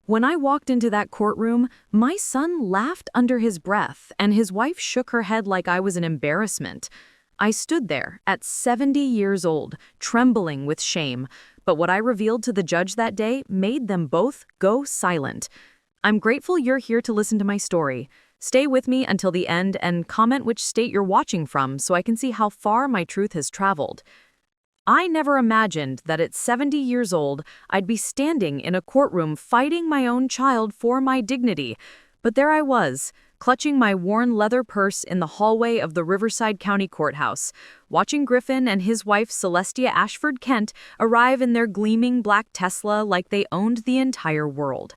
When I walked into that courtroom, my son laughed under his breath, and his wife shook her head like I was an embarrassment. I stood there, at 70 years old, trembling with shame, but what I revealed to the judge that day made them both go silent. I'm grateful you're here to listen to my story. Stay with me until the end and comment which state you're watching from so I can see how far my truth has traveled. I never imagined that at 70 years old, I'd be standing in a courtroom fighting my own child for my dignity. But there I was, clutching my worn leather purse in the hallway of the Riverside County Courthouse, watching Griffin and his wife Celestia Ashford Kent arrive in their gleaming black Tesla like they owned the entire world.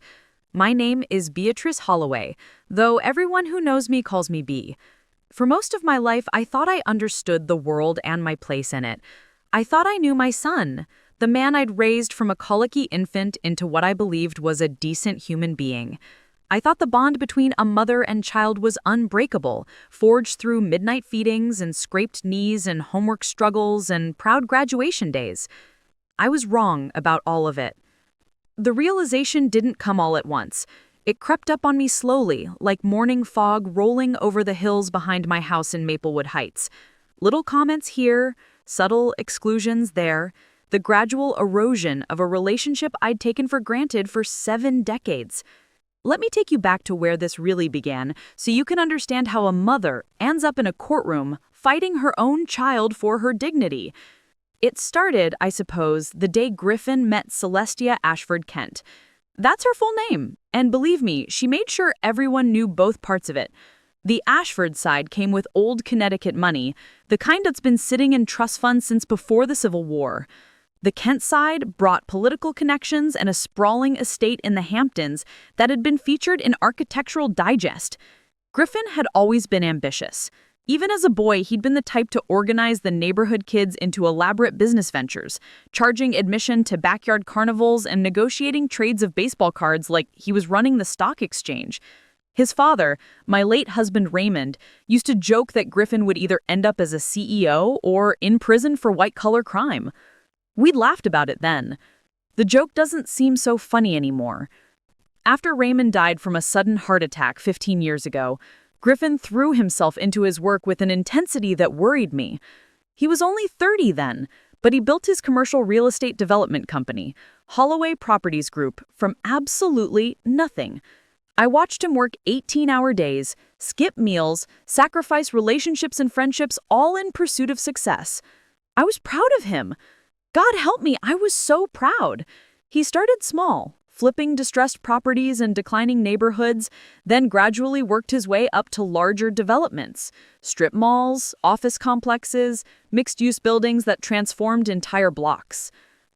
My name is Beatrice Holloway, though everyone who knows me calls me B. For most of my life, I thought I understood the world and my place in it. I thought I knew my son, the man I'd raised from a colicky infant into what I believed was a decent human being. I thought the bond between a mother and child was unbreakable, forged through midnight feedings and scraped knees and homework struggles and proud graduation days. I was wrong about all of it. The realization didn't come all at once. It crept up on me slowly, like morning fog rolling over the hills behind my house in Maplewood Heights. Little comments here, subtle exclusions there, the gradual erosion of a relationship I'd taken for granted for 7 decades. Let me take you back to where this really began so you can understand how a mother ends up in a courtroom fighting her own child for her dignity. It started, I suppose, the day Griffin met Celestia Ashford Kent. That's her full name, and believe me, she made sure everyone knew both parts of it. The Ashford side came with old Connecticut money, the kind that's been sitting in trust funds since before the Civil War. The Kent side brought political connections and a sprawling estate in the Hamptons that had been featured in Architectural Digest. Griffin had always been ambitious. Even as a boy, he'd been the type to organize the neighborhood kids into elaborate business ventures, charging admission to backyard carnivals and negotiating trades of baseball cards like he was running the stock exchange. His father, my late husband Raymond, used to joke that Griffin would either end up as a CEO or in prison for white-collar crime. We'd laughed about it then. The joke doesn't seem so funny anymore. After Raymond died from a sudden heart attack 15 years ago, Griffin threw himself into his work with an intensity that worried me. He was only 30 then, but he built his commercial real estate development company, Holloway Properties Group, from absolutely nothing. I watched him work 18-hour days, skip meals, sacrifice relationships and friendships, all in pursuit of success. I was proud of him. God help me, I was so proud. He started small, flipping distressed properties in declining neighborhoods, then gradually worked his way up to larger developments, strip malls, office complexes, mixed-use buildings that transformed entire blocks.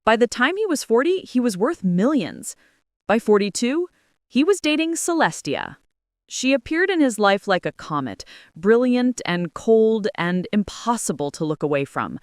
By the time he was 40, he was worth millions. By 42, he was dating Celestia. She appeared in his life like a comet, brilliant and cold and impossible to look away from.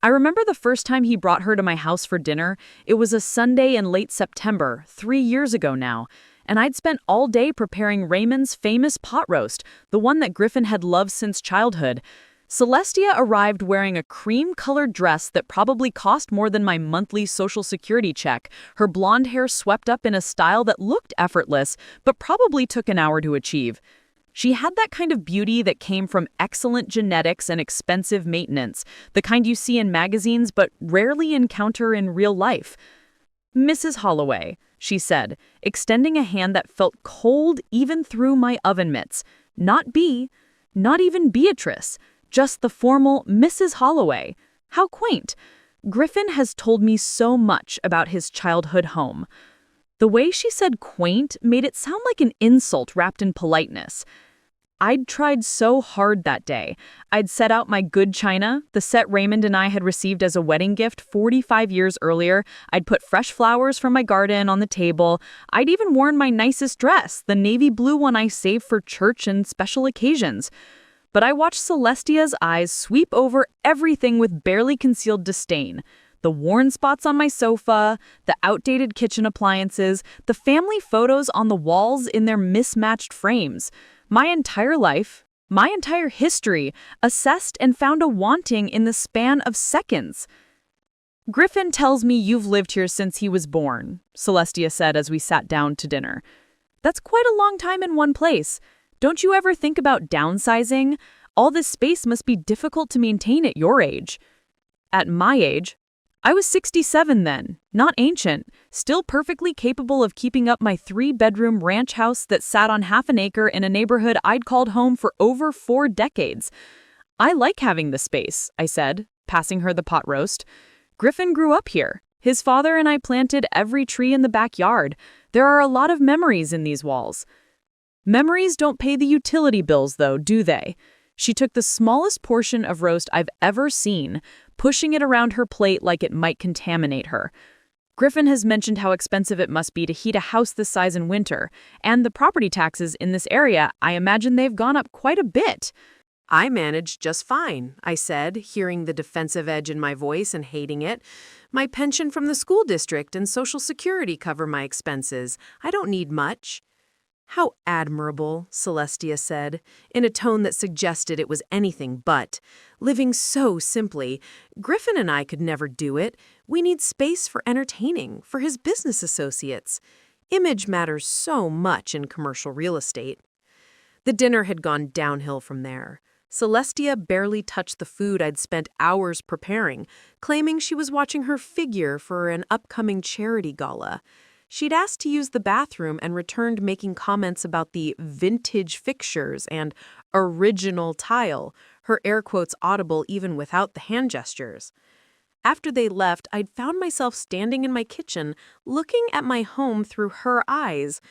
I remember the first time he brought her to my house for dinner. It was a Sunday in late September, 3 years ago now, and I'd spent all day preparing Raymond's famous pot roast, the one that Griffin had loved since childhood. Celestia arrived wearing a cream-colored dress that probably cost more than my monthly Social Security check, her blonde hair swept up in a style that looked effortless, but probably took an hour to achieve. She had that kind of beauty that came from excellent genetics and expensive maintenance, the kind you see in magazines but rarely encounter in real life. "Mrs. Holloway," she said, extending a hand that felt cold even through my oven mitts. Not B, not even Beatrice. Just the formal Mrs. Holloway. How quaint. Griffin has told me so much about his childhood home. The way she said quaint made it sound like an insult wrapped in politeness. I'd tried so hard that day. I'd set out my good china, the set Raymond and I had received as a wedding gift 45 years earlier. I'd put fresh flowers from my garden on the table. I'd even worn my nicest dress, the navy blue one I saved for church and special occasions. But I watched Celestia's eyes sweep over everything with barely concealed disdain. The worn spots on my sofa, the outdated kitchen appliances, the family photos on the walls in their mismatched frames. My entire life, my entire history, assessed and found a wanting in the span of seconds. Griffin tells me you've lived here since he was born, Celestia said as we sat down to dinner. That's quite a long time in one place. Don't you ever think about downsizing? All this space must be difficult to maintain at your age. At my age, I was 67 then, not ancient, still perfectly capable of keeping up my 3-bedroom ranch house that sat on half an acre in a neighborhood I'd called home for over 4 decades. I like having the space, I said, passing her the pot roast. Griffin grew up here. His father and I planted every tree in the backyard. There are a lot of memories in these walls. Memories don't pay the utility bills, though, do they? She took the smallest portion of roast I've ever seen, pushing it around her plate like it might contaminate her. Griffin has mentioned how expensive it must be to heat a house this size in winter, and the property taxes in this area, I imagine they've gone up quite a bit. I managed just fine, I said, hearing the defensive edge in my voice and hating it. My pension from the school district and Social Security cover my expenses. I don't need much. How admirable, Celestia said, in a tone that suggested it was anything but. Living so simply. Griffin and I could never do it. We need space for entertaining, for his business associates. Image matters so much in commercial real estate. The dinner had gone downhill from there. Celestia barely touched the food I'd spent hours preparing, claiming she was watching her figure for an upcoming charity gala. She'd asked to use the bathroom and returned making comments about the vintage fixtures and original tile, her air quotes audible even without the hand gestures. After they left, I'd found myself standing in my kitchen, looking at my home through her eyes.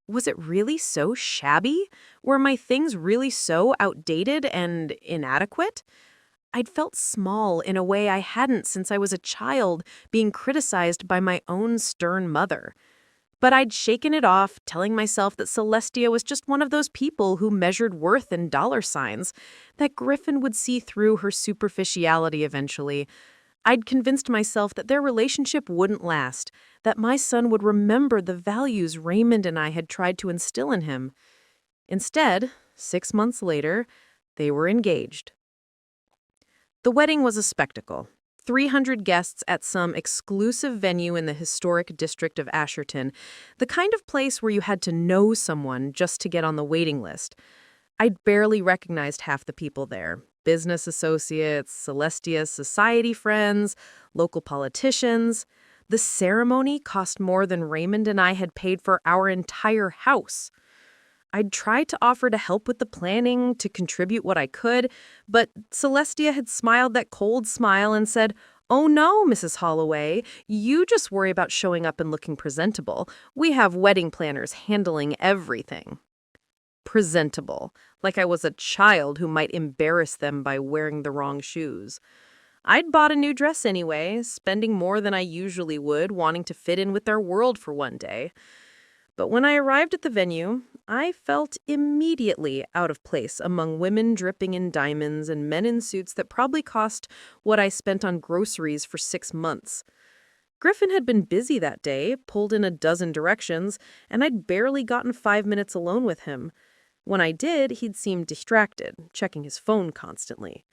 Was it really so shabby? Were my things really so outdated and inadequate? I'd felt small in a way I hadn't since I was a child, being criticized by my own stern mother. But I'd shaken it off, telling myself that Celestia was just one of those people who measured worth in dollar signs, that Griffin would see through her superficiality eventually. I'd convinced myself that their relationship wouldn't last, that my son would remember the values Raymond and I had tried to instill in him. Instead, 6 months later, they were engaged. The wedding was a spectacle. 300 guests at some exclusive venue in the historic district of Asherton, the kind of place where you had to know someone just to get on the waiting list. I'd barely recognized half the people there. Business associates, Celestia's society friends, local politicians. The ceremony cost more than Raymond and I had paid for our entire house. I'd tried to offer to help with the planning, to contribute what I could, but Celestia had smiled that cold smile and said, "Oh no, Mrs. Holloway, you just worry about showing up and looking presentable. We have wedding planners handling everything." Presentable, like I was a child who might embarrass them by wearing the wrong shoes. I'd bought a new dress anyway, spending more than I usually would, wanting to fit in with their world for one day. But when I arrived at the venue, I felt immediately out of place among women dripping in diamonds and men in suits that probably cost what I spent on groceries for 6 months. Griffin had been busy that day, pulled in a dozen directions, and I'd barely gotten 5 minutes alone with him. When I did, he'd seemed distracted, checking his phone constantly.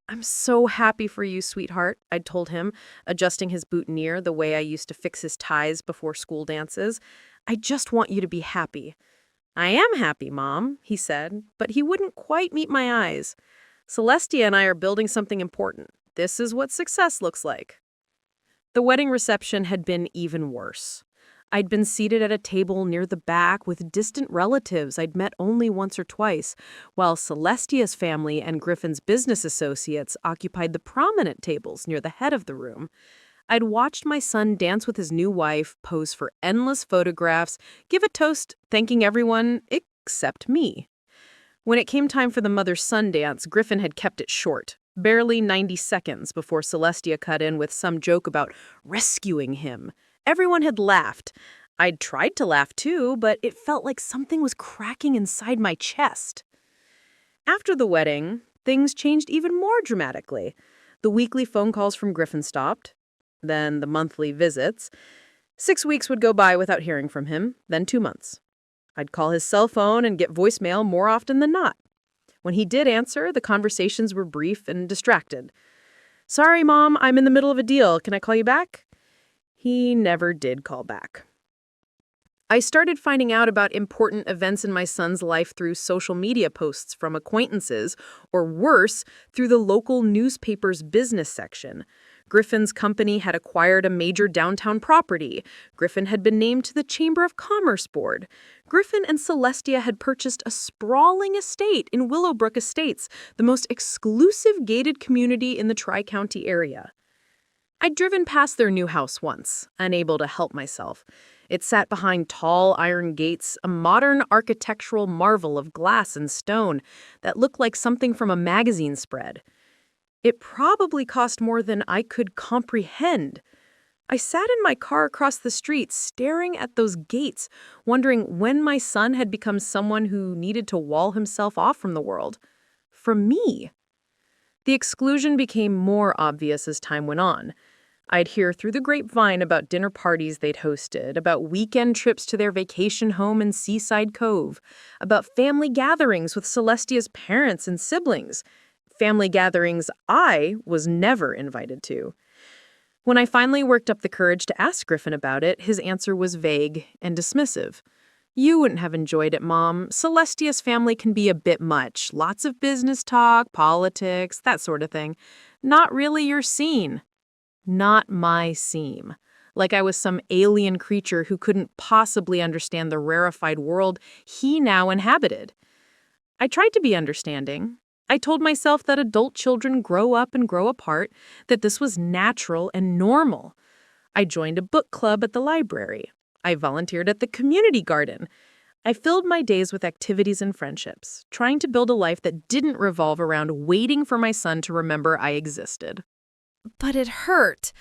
"I'm so happy for you, sweetheart," I'd told him, adjusting his boutonniere the way I used to fix his ties before school dances. "I just want you to be happy." "I am happy, Mom," he said, but he wouldn't quite meet my eyes. "Celestia and I are building something important. This is what success looks like." The wedding reception had been even worse. I'd been seated at a table near the back with distant relatives I'd met only once or twice, while Celestia's family and Griffin's business associates occupied the prominent tables near the head of the room. I'd watched my son dance with his new wife, pose for endless photographs, give a toast thanking everyone except me. When it came time for the mother-son dance, Griffin had kept it short, barely 90 seconds before Celestia cut in with some joke about rescuing him. Everyone had laughed. I'd tried to laugh too, but it felt like something was cracking inside my chest. After the wedding, things changed even more dramatically. The weekly phone calls from Griffin stopped. Then the monthly visits. 6 weeks would go by without hearing from him, then 2 months. I'd call his cell phone and get voicemail more often than not. When he did answer, the conversations were brief and distracted. "Sorry, Mom, I'm in the middle of a deal. Can I call you back?" He never did call back. I started finding out about important events in my son's life through social media posts from acquaintances, or worse, through the local newspaper's business section. Griffin's company had acquired a major downtown property. Griffin had been named to the Chamber of Commerce Board. Griffin and Celestia had purchased a sprawling estate in Willowbrook Estates, the most exclusive gated community in the Tri-County area. I'd driven past their new house once, unable to help myself. It sat behind tall iron gates, a modern architectural marvel of glass and stone that looked like something from a magazine spread. It probably cost more than I could comprehend. I sat in my car across the street, staring at those gates, wondering when my son had become someone who needed to wall himself off from the world. From me. The exclusion became more obvious as time went on. I'd hear through the grapevine about dinner parties they'd hosted, about weekend trips to their vacation home in Seaside Cove, about family gatherings with Celestia's parents and siblings, family gatherings I was never invited to. When I finally worked up the courage to ask Griffin about it, his answer was vague and dismissive. "You wouldn't have enjoyed it, Mom. Celestia's family can be a bit much. Lots of business talk, politics, that sort of thing. Not really your scene." Not my seam. Like I was some alien creature who couldn't possibly understand the rarefied world he now inhabited. I tried to be understanding. I told myself that adult children grow up and grow apart, that this was natural and normal. I joined a book club at the library. I volunteered at the community garden. I filled my days with activities and friendships, trying to build a life that didn't revolve around waiting for my son to remember I existed. But it hurt.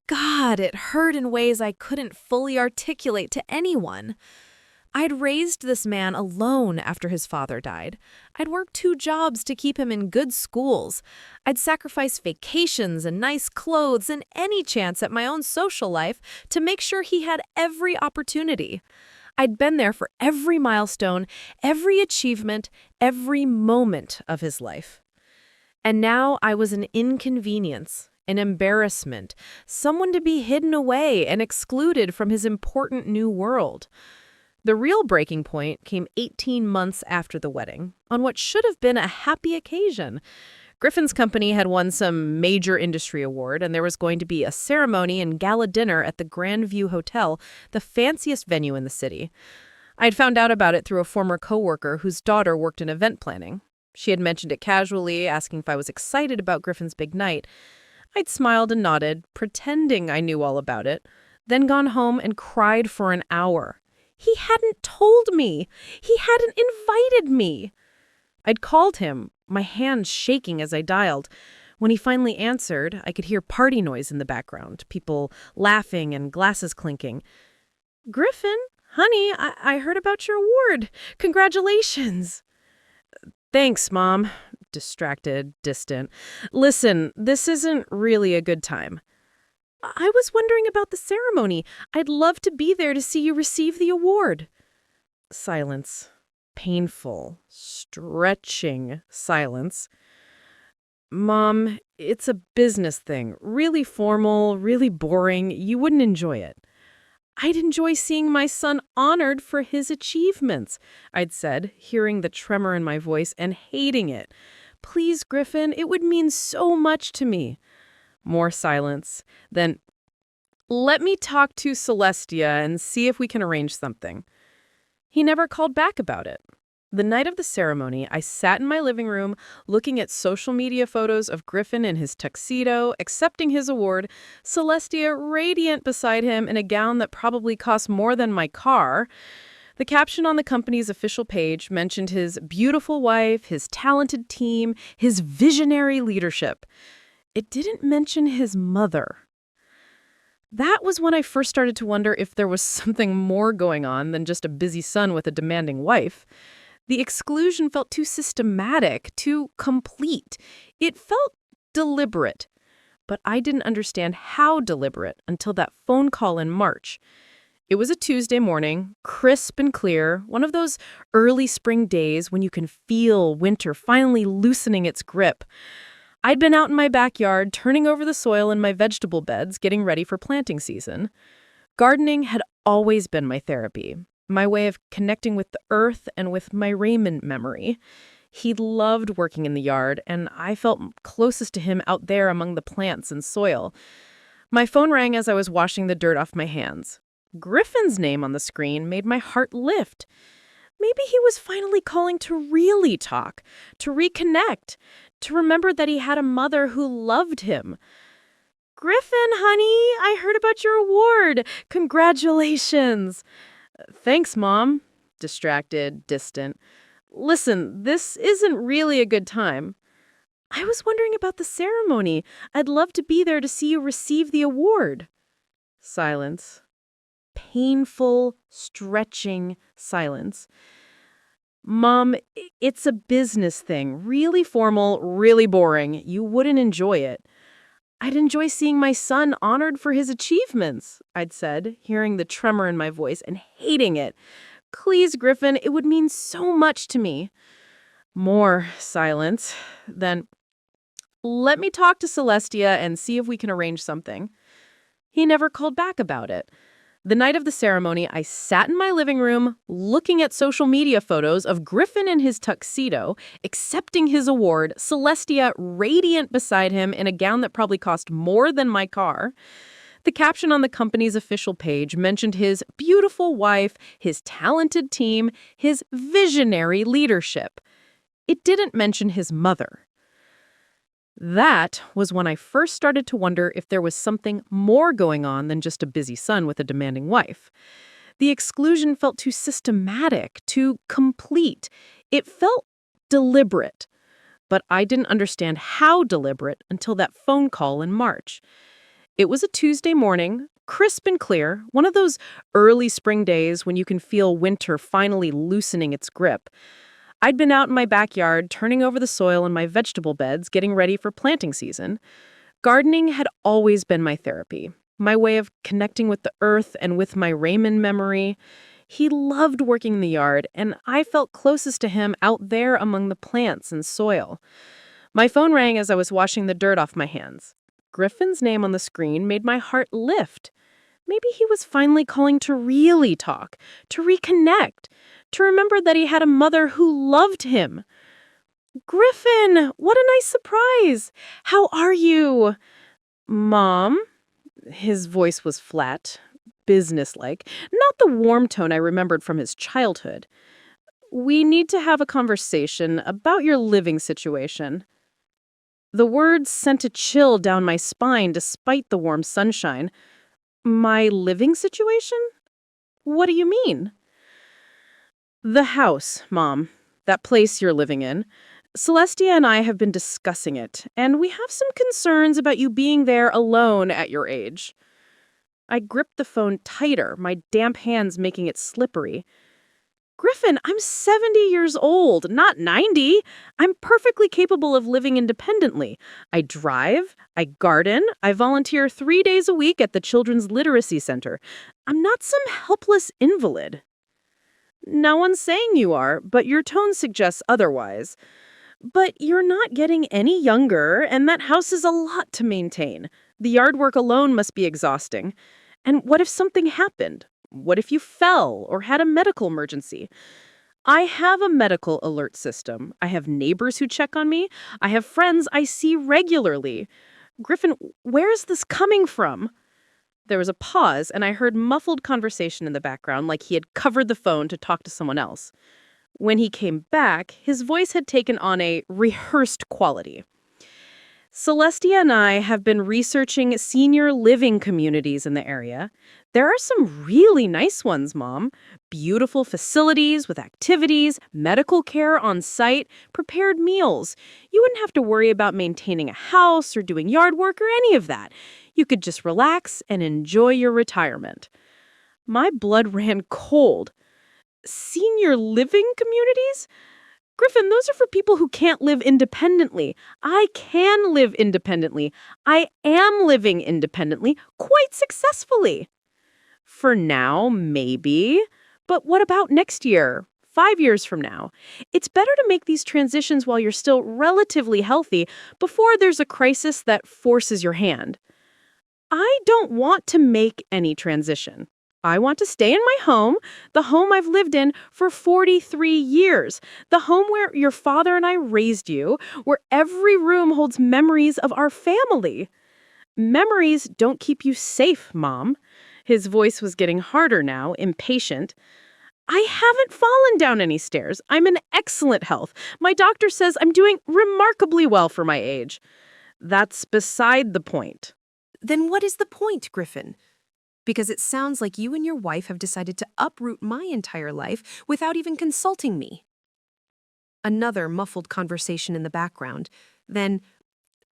God, it hurt in ways I couldn't fully articulate to anyone. I'd raised this man alone after his father died. I'd worked 2 jobs to keep him in good schools. I'd sacrificed vacations and nice clothes and any chance at my own social life to make sure he had every opportunity. I'd been there for every milestone, every achievement, every moment of his life. And now I was an inconvenience, an embarrassment, someone to be hidden away and excluded from his important new world. The real breaking point came 18 months after the wedding, on what should have been a happy occasion. Griffin's company had won some major industry award, and there was going to be a ceremony and gala dinner at the Grand View Hotel, the fanciest venue in the city. I'd found out about it through a former coworker whose daughter worked in event planning. She had mentioned it casually, asking if I was excited about Griffin's big night. I'd smiled and nodded, pretending I knew all about it, then gone home and cried for an hour. He hadn't told me. He hadn't invited me. I'd called him, my hands shaking as I dialed. When he finally answered, I could hear party noise in the background, people laughing and glasses clinking. "Griffin, honey, I heard about your award. Congratulations." "Thanks, Mom." Distracted, distant. "Listen, this isn't really a good time." "I was wondering about the ceremony. I'd love to be there to see you receive the award." Silence. Painful, stretching silence. "Mom, it's a business thing. Really formal, really boring. You wouldn't enjoy it." "I'd enjoy seeing my son honored for his achievements," I'd said, hearing the tremor in my voice and hating it. "Please, Griffin, it would mean so much to me." More silence. Then, "Let me talk to Celestia and see if we can arrange something." He never called back about it. The night of the ceremony, I sat in my living room looking at social media photos of Griffin in his tuxedo, accepting his award, Celestia radiant beside him in a gown that probably cost more than my car. The caption on the company's official page mentioned his beautiful wife, his talented team, his visionary leadership. It didn't mention his mother. That was when I first started to wonder if there was something more going on than just a busy son with a demanding wife. The exclusion felt too systematic, too complete. It felt deliberate. But I didn't understand how deliberate until that phone call in March. It was a Tuesday morning, crisp and clear, one of those early spring days when you can feel winter finally loosening its grip. I'd been out in my backyard, turning over the soil in my vegetable beds, getting ready for planting season. Gardening had always been my therapy, my way of connecting with the earth and with my Raymond memory. He loved working in the yard, and I felt closest to him out there among the plants and soil. My phone rang as I was washing the dirt off my hands. Griffin's name on the screen made my heart lift. Maybe he was finally calling to really talk, to reconnect, to remember that he had a mother who loved him. Griffin, honey, I heard about your award. Congratulations. Thanks, Mom. Distracted, distant. Listen, this isn't really a good time. I was wondering about the ceremony. I'd love to be there to see you receive the award. Silence. Painful, stretching silence. Mom, it's a business thing. Really formal, really boring. You wouldn't enjoy it. I'd enjoy seeing my son honored for his achievements, I'd said, hearing the tremor in my voice and hating it. Please, Griffin, it would mean so much to me. More silence. Then, let me talk to Celestia and see if we can arrange something. He never called back about it. The night of the ceremony, I sat in my living room, looking at social media photos of Griffin in his tuxedo, accepting his award, Celestia radiant beside him in a gown that probably cost more than my car. The caption on the company's official page mentioned his beautiful wife, his talented team, his visionary leadership. It didn't mention his mother. That was when I first started to wonder if there was something more going on than just a busy son with a demanding wife. The exclusion felt too systematic, too complete. It felt deliberate. But I didn't understand how deliberate until that phone call in March. It was a Tuesday morning, crisp and clear, one of those early spring days when you can feel winter finally loosening its grip. I'd been out in my backyard, turning over the soil in my vegetable beds, getting ready for planting season. Gardening had always been my therapy, my way of connecting with the earth and with my Raymond memory. He loved working in the yard, and I felt closest to him out there among the plants and soil. My phone rang as I was washing the dirt off my hands. Griffin's name on the screen made my heart lift. Maybe he was finally calling to really talk, to reconnect, to remember that he had a mother who loved him. Griffin, what a nice surprise. How are you? Mom? His voice was flat, businesslike, not the warm tone I remembered from his childhood. We need to have a conversation about your living situation. The words sent a chill down my spine despite the warm sunshine. My living situation? What do you mean? The house, Mom. That place you're living in. Celestia and I have been discussing it, and we have some concerns about you being there alone at your age. I gripped the phone tighter, my damp hands making it slippery. Griffin, I'm 70 years old, not 90. I'm perfectly capable of living independently. I drive, I garden, I volunteer 3 days a week at the Children's Literacy Center. I'm not some helpless invalid. No one's saying you are, but your tone suggests otherwise. But you're not getting any younger, and that house is a lot to maintain. The yard work alone must be exhausting. And what if something happened? What if you fell or had a medical emergency? I have a medical alert system. I have neighbors who check on me. I have friends I see regularly. Griffin, where is this coming from? There was a pause, and I heard muffled conversation in the background, like he had covered the phone to talk to someone else. When he came back, his voice had taken on a rehearsed quality. Celestia and I have been researching senior living communities in the area. There are some really nice ones, Mom. Beautiful facilities with activities, medical care on site, prepared meals. You wouldn't have to worry about maintaining a house or doing yard work or any of that. You could just relax and enjoy your retirement. My blood ran cold. Senior living communities? Griffin, those are for people who can't live independently. I can live independently. I am living independently, quite successfully. For now, maybe. But what about next year? 5 years from now. It's better to make these transitions while you're still relatively healthy before there's a crisis that forces your hand. I don't want to make any transition. I want to stay in my home, the home I've lived in for 43 years, the home where your father and I raised you, where every room holds memories of our family. Memories don't keep you safe, Mom. His voice was getting harder now, impatient. I haven't fallen down any stairs. I'm in excellent health. My doctor says I'm doing remarkably well for my age. That's beside the point. Then what is the point, Griffin? Because it sounds like you and your wife have decided to uproot my entire life without even consulting me. Another muffled conversation in the background. Then,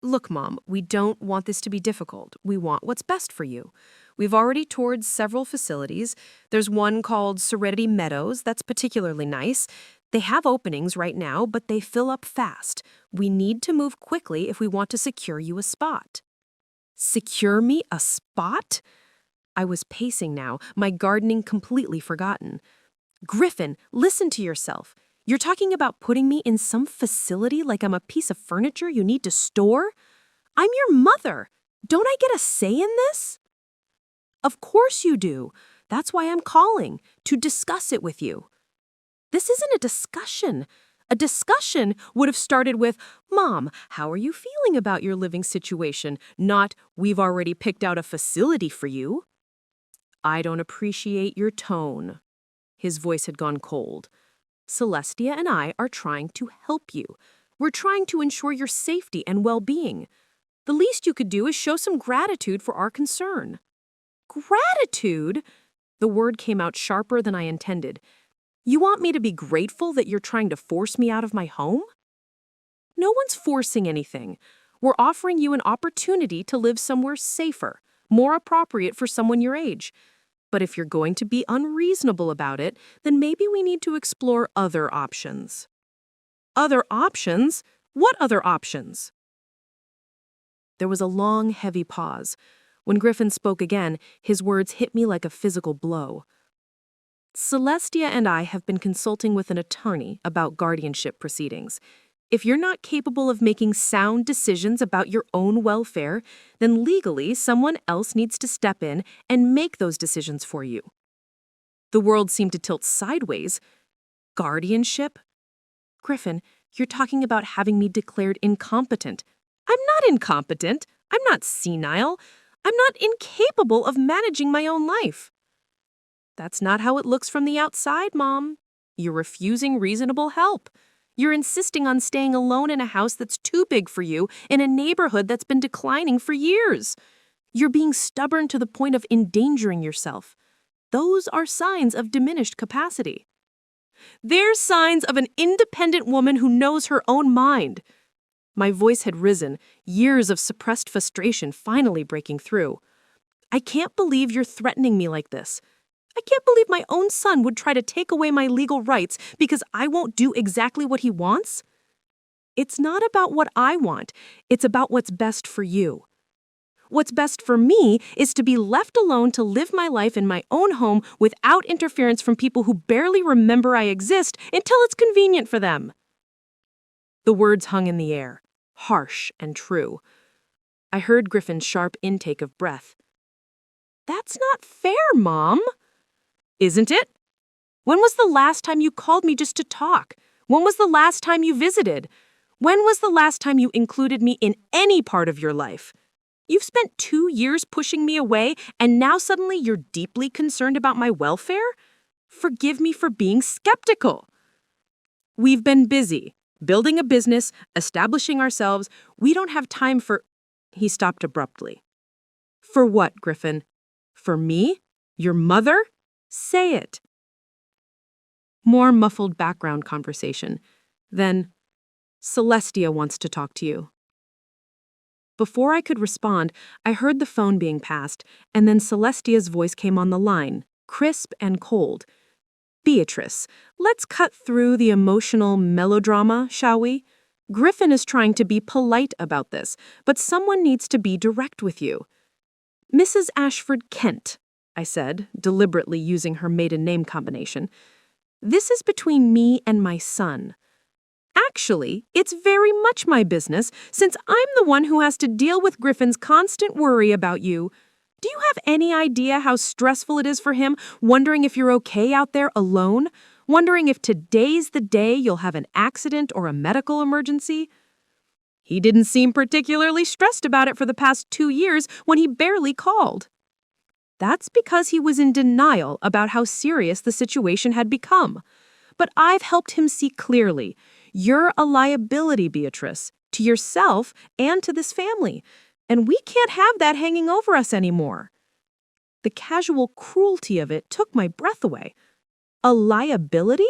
look, Mom, we don't want this to be difficult. We want what's best for you. We've already toured several facilities. There's one called Serenity Meadows that's particularly nice. They have openings right now, but they fill up fast. We need to move quickly if we want to secure you a spot. Secure me a spot? I was pacing now, my gardening completely forgotten. Griffin, listen to yourself. You're talking about putting me in some facility like I'm a piece of furniture you need to store? I'm your mother. Don't I get a say in this? Of course you do. That's why I'm calling, to discuss it with you. This isn't a discussion. A discussion would have started with, Mom, how are you feeling about your living situation? Not, we've already picked out a facility for you. I don't appreciate your tone. His voice had gone cold. Celestia and I are trying to help you. We're trying to ensure your safety and well-being. The least you could do is show some gratitude for our concern. Gratitude? The word came out sharper than I intended. You want me to be grateful that you're trying to force me out of my home? No one's forcing anything. We're offering you an opportunity to live somewhere safer, more appropriate for someone your age. But if you're going to be unreasonable about it, then maybe we need to explore other options. Other options? What other options? There was a long, heavy pause. When Griffin spoke again, his words hit me like a physical blow. Celestia and I have been consulting with an attorney about guardianship proceedings. If you're not capable of making sound decisions about your own welfare, then legally someone else needs to step in and make those decisions for you. The world seemed to tilt sideways. Guardianship? Griffin, you're talking about having me declared incompetent. I'm not incompetent. I'm not senile. I'm not incapable of managing my own life. That's not how it looks from the outside, Mom. You're refusing reasonable help. You're insisting on staying alone in a house that's too big for you in a neighborhood that's been declining for years. You're being stubborn to the point of endangering yourself. Those are signs of diminished capacity. They're signs of an independent woman who knows her own mind. My voice had risen, years of suppressed frustration finally breaking through. I can't believe you're threatening me like this. I can't believe my own son would try to take away my legal rights because I won't do exactly what he wants. It's not about what I want. It's about what's best for you. What's best for me is to be left alone to live my life in my own home without interference from people who barely remember I exist until it's convenient for them. The words hung in the air, harsh and true. I heard Griffin's sharp intake of breath. That's not fair, Mom. Isn't it? When was the last time you called me just to talk? When was the last time you visited? When was the last time you included me in any part of your life? You've spent 2 years pushing me away, and now suddenly you're deeply concerned about my welfare? Forgive me for being skeptical. We've been busy, building a business, establishing ourselves. We don't have time for... He stopped abruptly. For what, Griffin? For me? Your mother? Say it. More muffled background conversation. Then, Celestia wants to talk to you. Before I could respond, I heard the phone being passed, and then Celestia's voice came on the line, crisp and cold. Beatrice, let's cut through the emotional melodrama, shall we? Griffin is trying to be polite about this, but someone needs to be direct with you. Mrs. Ashford Kent, I said, deliberately using her maiden name combination. This is between me and my son. Actually, it's very much my business since I'm the one who has to deal with Griffin's constant worry about you. Do you have any idea how stressful it is for him, wondering if you're okay out there alone? Wondering if today's the day you'll have an accident or a medical emergency? He didn't seem particularly stressed about it for the past 2 years when he barely called. That's because he was in denial about how serious the situation had become. But I've helped him see clearly. You're a liability, Beatrice, to yourself and to this family, and we can't have that hanging over us anymore. The casual cruelty of it took my breath away. A liability?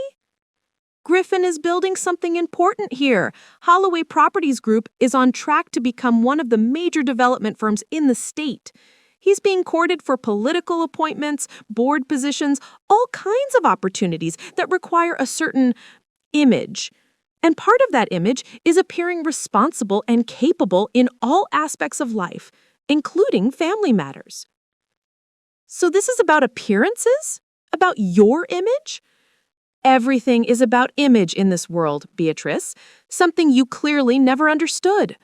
Griffin is building something important here. Holloway Properties Group is on track to become one of the major development firms in the state. He's being courted for political appointments, board positions, all kinds of opportunities that require a certain image. And part of that image is appearing responsible and capable in all aspects of life, including family matters. So this is about appearances? About your image? Everything is about image in this world, Beatrice, something you clearly never understood.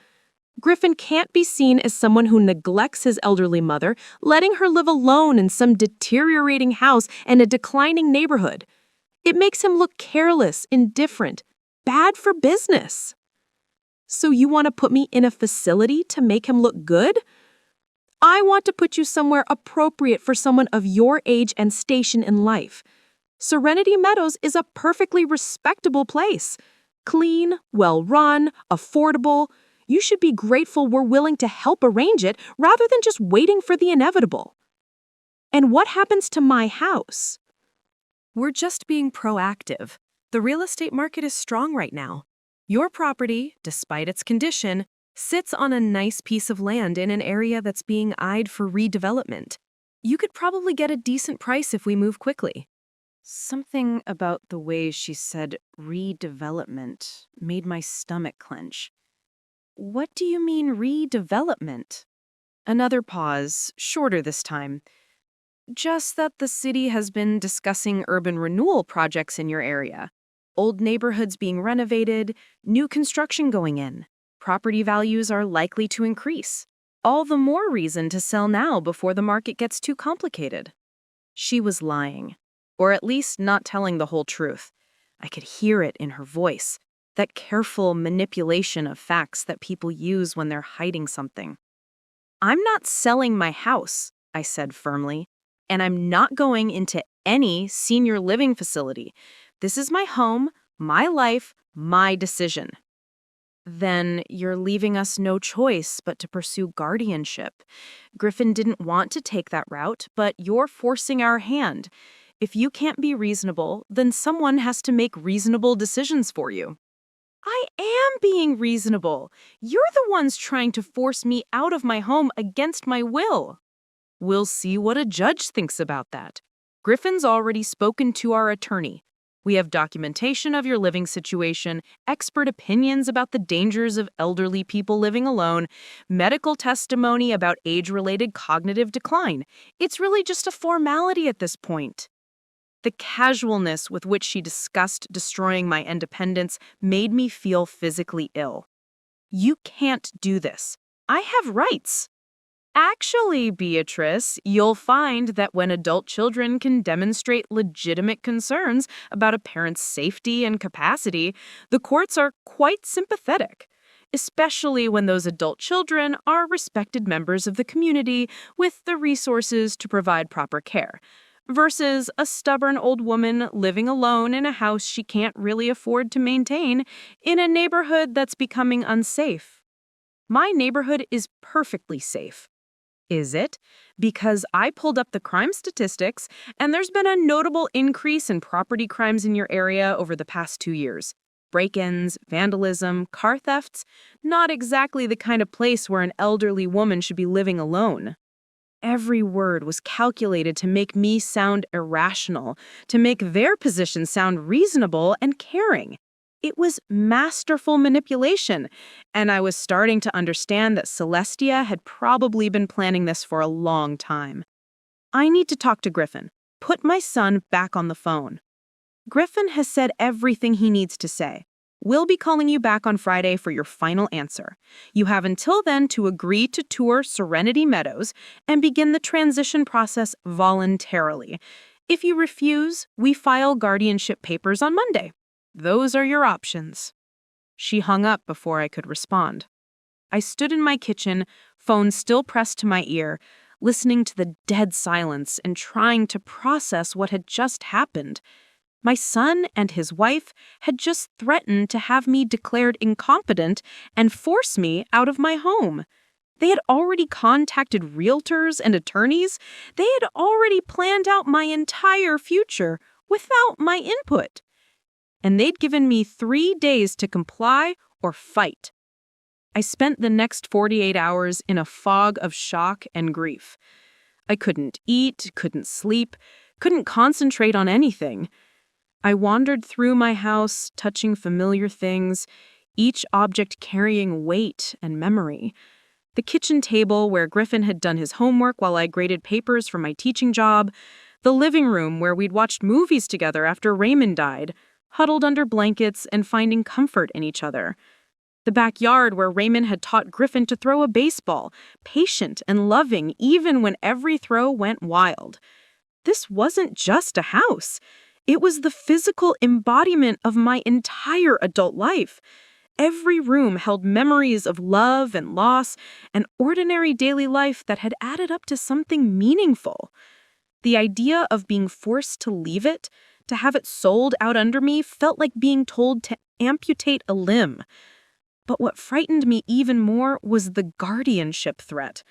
Griffin can't be seen as someone who neglects his elderly mother, letting her live alone in some deteriorating house and a declining neighborhood. It makes him look careless, indifferent, bad for business. So you want to put me in a facility to make him look good? I want to put you somewhere appropriate for someone of your age and station in life. Serenity Meadows is a perfectly respectable place. Clean, well-run, affordable. You should be grateful we're willing to help arrange it rather than just waiting for the inevitable. And what happens to my house? We're just being proactive. The real estate market is strong right now. Your property, despite its condition, sits on a nice piece of land in an area that's being eyed for redevelopment. You could probably get a decent price if we move quickly. Something about the way she said redevelopment made my stomach clench. What do you mean redevelopment? Another pause, shorter this time. Just that the city has been discussing urban renewal projects in your area. Old neighborhoods being renovated, new construction going in. Property values are likely to increase. All the more reason to sell now before the market gets too complicated. She was lying, or at least not telling the whole truth. I could hear it in her voice, that careful manipulation of facts that people use when they're hiding something. I'm not selling my house, I said firmly, and I'm not going into any senior living facility. This is my home, my life, my decision. Then you're leaving us no choice but to pursue guardianship. Griffin didn't want to take that route, but you're forcing our hand. If you can't be reasonable, then someone has to make reasonable decisions for you. I am being reasonable. You're the ones trying to force me out of my home against my will. We'll see what a judge thinks about that. Griffin's already spoken to our attorney. We have documentation of your living situation, expert opinions about the dangers of elderly people living alone, medical testimony about age-related cognitive decline. It's really just a formality at this point. The casualness with which she discussed destroying my independence made me feel physically ill. You can't do this. I have rights. Actually, Beatrice, you'll find that when adult children can demonstrate legitimate concerns about a parent's safety and capacity, the courts are quite sympathetic, especially when those adult children are respected members of the community with the resources to provide proper care, versus a stubborn old woman living alone in a house she can't really afford to maintain in a neighborhood that's becoming unsafe. My neighborhood is perfectly safe. Is it? Because I pulled up the crime statistics, and there's been a notable increase in property crimes in your area over the past 2 years. Break-ins, vandalism, car thefts, not exactly the kind of place where an elderly woman should be living alone. Every word was calculated to make me sound irrational, to make their position sound reasonable and caring. It was masterful manipulation, and I was starting to understand that Celestia had probably been planning this for a long time. I need to talk to Griffin. Put my son back on the phone. Griffin has said everything he needs to say. We'll be calling you back on Friday for your final answer. You have until then to agree to tour Serenity Meadows and begin the transition process voluntarily. If you refuse, we file guardianship papers on Monday. Those are your options." She hung up before I could respond. I stood in my kitchen, phone still pressed to my ear, listening to the dead silence and trying to process what had just happened. My son and his wife had just threatened to have me declared incompetent and force me out of my home. They had already contacted realtors and attorneys. They had already planned out my entire future without my input. And they'd given me 3 days to comply or fight. I spent the next 48 hours in a fog of shock and grief. I couldn't eat, couldn't sleep, couldn't concentrate on anything. I wandered through my house, touching familiar things, each object carrying weight and memory. The kitchen table where Griffin had done his homework while I graded papers for my teaching job, the living room where we'd watched movies together after Raymond died, huddled under blankets and finding comfort in each other. The backyard where Raymond had taught Griffin to throw a baseball, patient and loving even when every throw went wild. This wasn't just a house. It was the physical embodiment of my entire adult life. Every room held memories of love and loss and ordinary daily life that had added up to something meaningful. The idea of being forced to leave it, to have it sold out under me, felt like being told to amputate a limb. But what frightened me even more was the guardianship threat.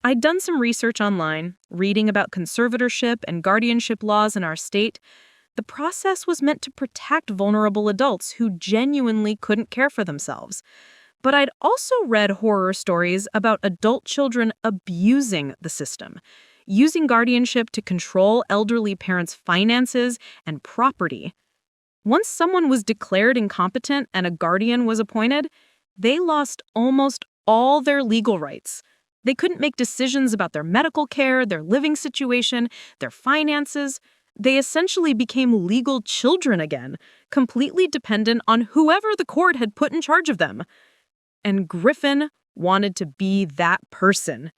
I'd done some research online, reading about conservatorship and guardianship laws in our state. The process was meant to protect vulnerable adults who genuinely couldn't care for themselves. But I'd also read horror stories about adult children abusing the system, using guardianship to control elderly parents' finances and property. Once someone was declared incompetent and a guardian was appointed, they lost almost all their legal rights. They couldn't make decisions about their medical care, their living situation, their finances. They essentially became legal children again, completely dependent on whoever the court had put in charge of them. And Griffin wanted to be that person.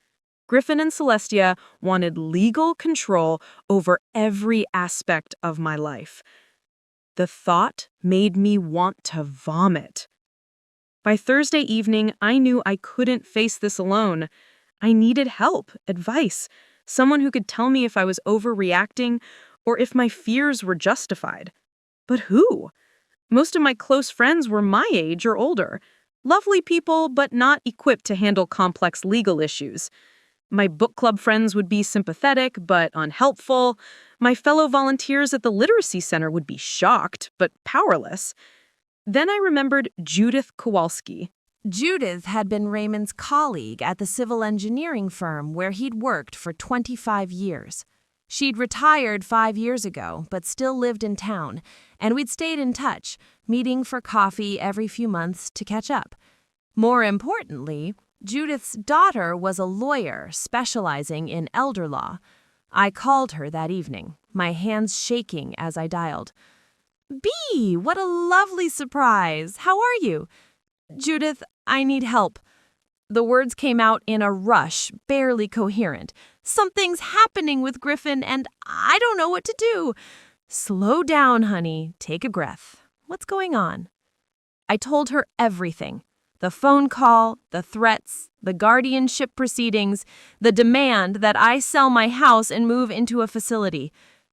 Griffin and Celestia wanted legal control over every aspect of my life. The thought made me want to vomit. By Thursday evening, I knew I couldn't face this alone. I needed help, advice, someone who could tell me if I was overreacting or if my fears were justified. But who? Most of my close friends were my age or older. Lovely people, but not equipped to handle complex legal issues. My book club friends would be sympathetic, but unhelpful. My fellow volunteers at the Literacy Center would be shocked, but powerless. Then I remembered Judith Kowalski. Judith had been Raymond's colleague at the civil engineering firm where he'd worked for 25 years. She'd retired 5 years ago, but still lived in town, and we'd stayed in touch, meeting for coffee every few months to catch up. More importantly, Judith's daughter was a lawyer specializing in elder law. I called her that evening, my hands shaking as I dialed. "Bee, what a lovely surprise! How are you?" "Judith, I need help." The words came out in a rush, barely coherent. "Something's happening with Griffin, and I don't know what to do." "Slow down, honey. Take a breath. What's going on?" I told her everything. The phone call, the threats, the guardianship proceedings, the demand that I sell my house and move into a facility.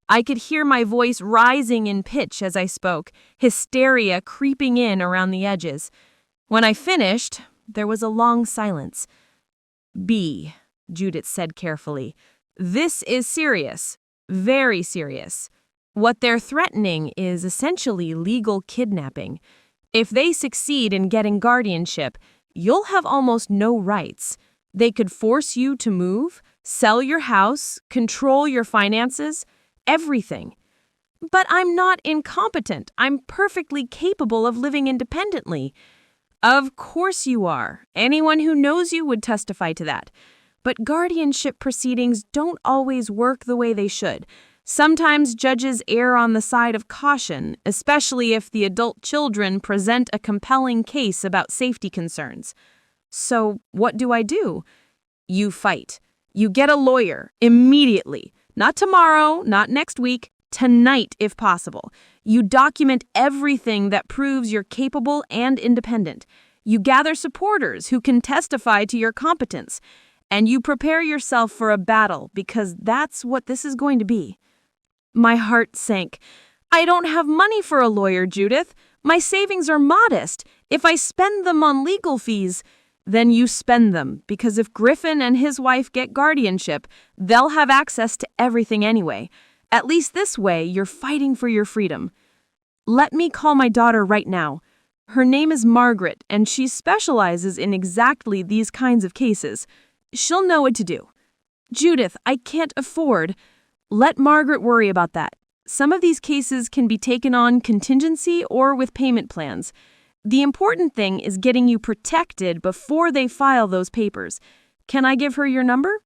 I could hear my voice rising in pitch as I spoke, hysteria creeping in around the edges. When I finished, there was a long silence. "B," Judith said carefully, "this is serious, very serious. What they're threatening is essentially legal kidnapping. If they succeed in getting guardianship, you'll have almost no rights. They could force you to move, sell your house, control your finances, everything. But I'm not incompetent. I'm perfectly capable of living independently." "Of course you are. Anyone who knows you would testify to that. But guardianship proceedings don't always work the way they should. Sometimes judges err on the side of caution, especially if the adult children present a compelling case about safety concerns. So, what do? You fight. You get a lawyer immediately. Not tomorrow, not next week, tonight if possible. You document everything that proves you're capable and independent. You gather supporters who can testify to your competence. And you prepare yourself for a battle because that's what this is going to be. My heart sank. I don't have money for a lawyer, Judith. My savings are modest. If I spend them on legal fees, then you spend them, because if Griffin and his wife get guardianship, they'll have access to everything anyway. At least this way, you're fighting for your freedom. Let me call my daughter right now. Her name is Margaret, and she specializes in exactly these kinds of cases. She'll know what to do. Judith, I can't afford. Let Margaret worry about that. Some of these cases can be taken on contingency or with payment plans. The important thing is getting you protected before they file those papers. Can I give her your number?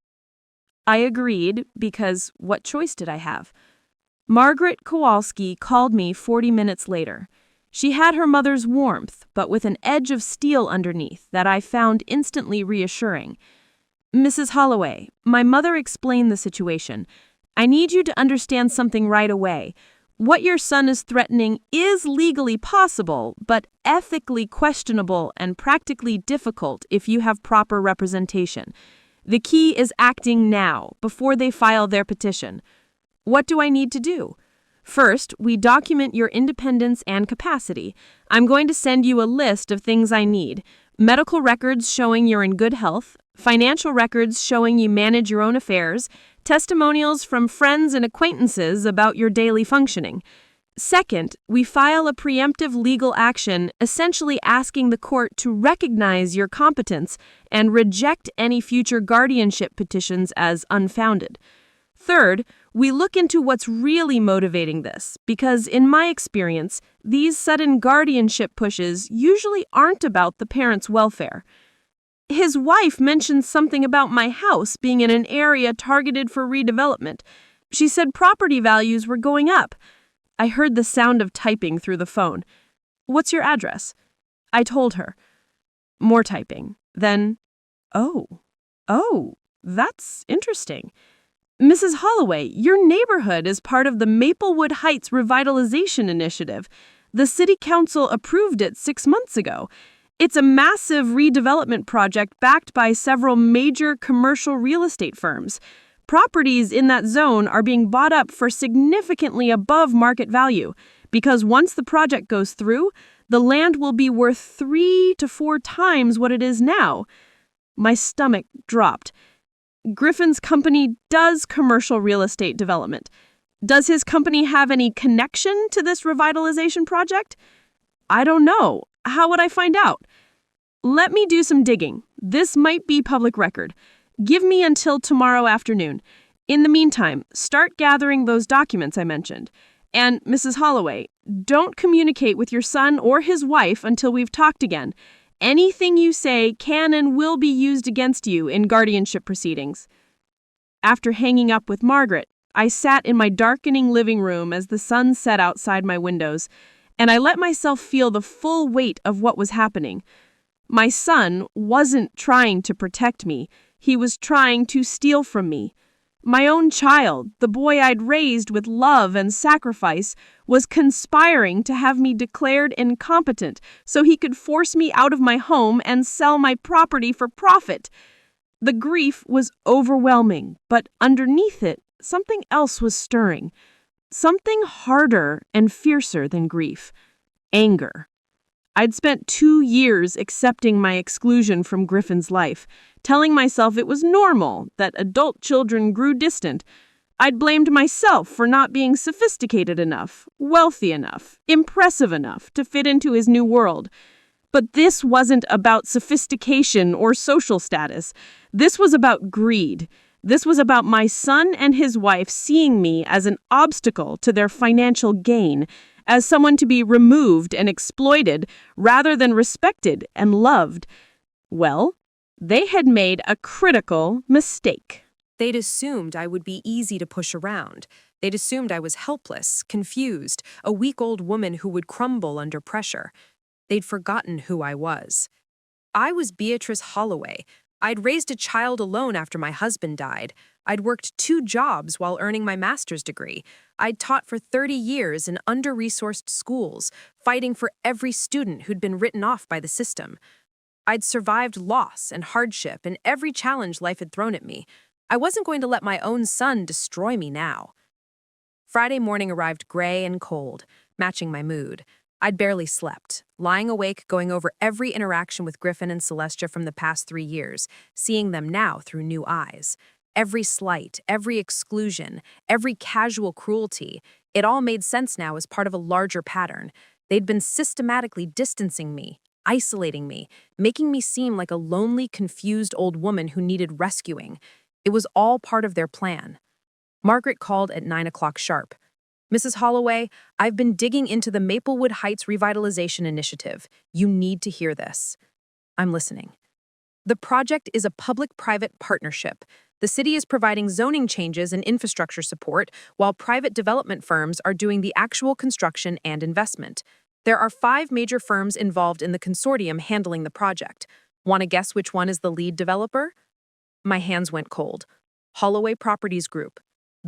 I agreed because what choice did I have? Margaret Kowalski called me 40 minutes later. She had her mother's warmth, but with an edge of steel underneath that I found instantly reassuring. Mrs. Holloway, my mother explained the situation. I need you to understand something right away. What your son is threatening is legally possible, but ethically questionable and practically difficult if you have proper representation. The key is acting now, before they file their petition. What do I need to do? First, we document your independence and capacity. I'm going to send you a list of things I need. Medical records showing you're in good health, financial records showing you manage your own affairs, testimonials from friends and acquaintances about your daily functioning. Second, we file a preemptive legal action essentially asking the court to recognize your competence and reject any future guardianship petitions as unfounded. Third, we look into what's really motivating this, because in my experience, these sudden guardianship pushes usually aren't about the parent's welfare. His wife mentioned something about my house being in an area targeted for redevelopment. She said property values were going up. I heard the sound of typing through the phone. What's your address? I told her. More typing. Then, oh, that's interesting. Mrs. Holloway, your neighborhood is part of the Maplewood Heights Revitalization Initiative. The city council approved it 6 months ago. It's a massive redevelopment project backed by several major commercial real estate firms. Properties in that zone are being bought up for significantly above market value, because once the project goes through, the land will be worth 3 to 4 times what it is now. My stomach dropped. Griffin's company does commercial real estate development. Does his company have any connection to this revitalization project? I don't know. How would I find out? Let me do some digging. This might be public record. Give me until tomorrow afternoon. In the meantime, start gathering those documents I mentioned. And, Mrs. Holloway, don't communicate with your son or his wife until we've talked again. Anything you say can and will be used against you in guardianship proceedings. After hanging up with Margaret, I sat in my darkening living room as the sun set outside my windows, and I let myself feel the full weight of what was happening. My son wasn't trying to protect me. He was trying to steal from me. My own child, the boy I'd raised with love and sacrifice, was conspiring to have me declared incompetent so he could force me out of my home and sell my property for profit. The grief was overwhelming, but underneath it, something else was stirring. Something harder and fiercer than grief. Anger. I'd spent 2 years accepting my exclusion from Griffin's life, telling myself it was normal that adult children grew distant. I'd blamed myself for not being sophisticated enough, wealthy enough, impressive enough to fit into his new world. But this wasn't about sophistication or social status. This was about greed. This was about my son and his wife seeing me as an obstacle to their financial gain, as someone to be removed and exploited rather than respected and loved. Well, they had made a critical mistake. They'd assumed I would be easy to push around. They'd assumed I was helpless, confused, a weak old woman who would crumble under pressure. They'd forgotten who I was. I was Beatrice Holloway. I'd raised a child alone after my husband died. I'd worked 2 jobs while earning my master's degree. I'd taught for 30 years in under-resourced schools, fighting for every student who'd been written off by the system. I'd survived loss and hardship and every challenge life had thrown at me. I wasn't going to let my own son destroy me now. Friday morning arrived gray and cold, matching my mood. I'd barely slept, lying awake going over every interaction with Griffin and Celestia from the past 3 years, seeing them now through new eyes. Every slight, every exclusion, every casual cruelty, it all made sense now as part of a larger pattern. They'd been systematically distancing me, isolating me, making me seem like a lonely, confused old woman who needed rescuing. It was all part of their plan. Margaret called at 9 o'clock sharp. "Mrs. Holloway, I've been digging into the Maplewood Heights Revitalization Initiative. You need to hear this." "I'm listening." "The project is a public-private partnership. The city is providing zoning changes and infrastructure support, while private development firms are doing the actual construction and investment. There are 5 major firms involved in the consortium handling the project. Want to guess which one is the lead developer?" My hands went cold. "Holloway Properties Group."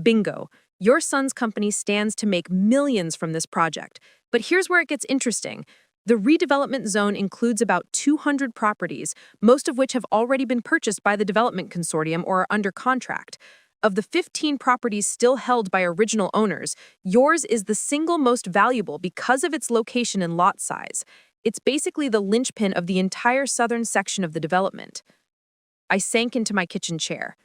Bingo. Your son's company stands to make millions from this project. But here's where it gets interesting. The redevelopment zone includes about 200 properties, most of which have already been purchased by the development consortium or are under contract. Of the 15 properties still held by original owners, yours is the single most valuable because of its location and lot size. It's basically the linchpin of the entire southern section of the development. I sank into my kitchen chair.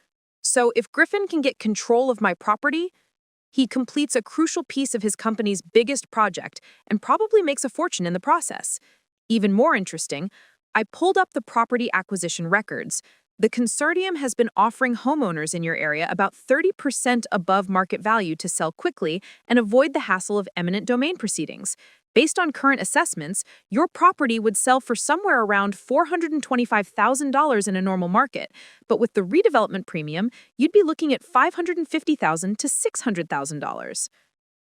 So if Griffin can get control of my property, he completes a crucial piece of his company's biggest project and probably makes a fortune in the process. Even more interesting, I pulled up the property acquisition records. The consortium has been offering homeowners in your area about 30% above market value to sell quickly and avoid the hassle of eminent domain proceedings. Based on current assessments, your property would sell for somewhere around $425,000 in a normal market, but with the redevelopment premium, you'd be looking at $550,000 to $600,000.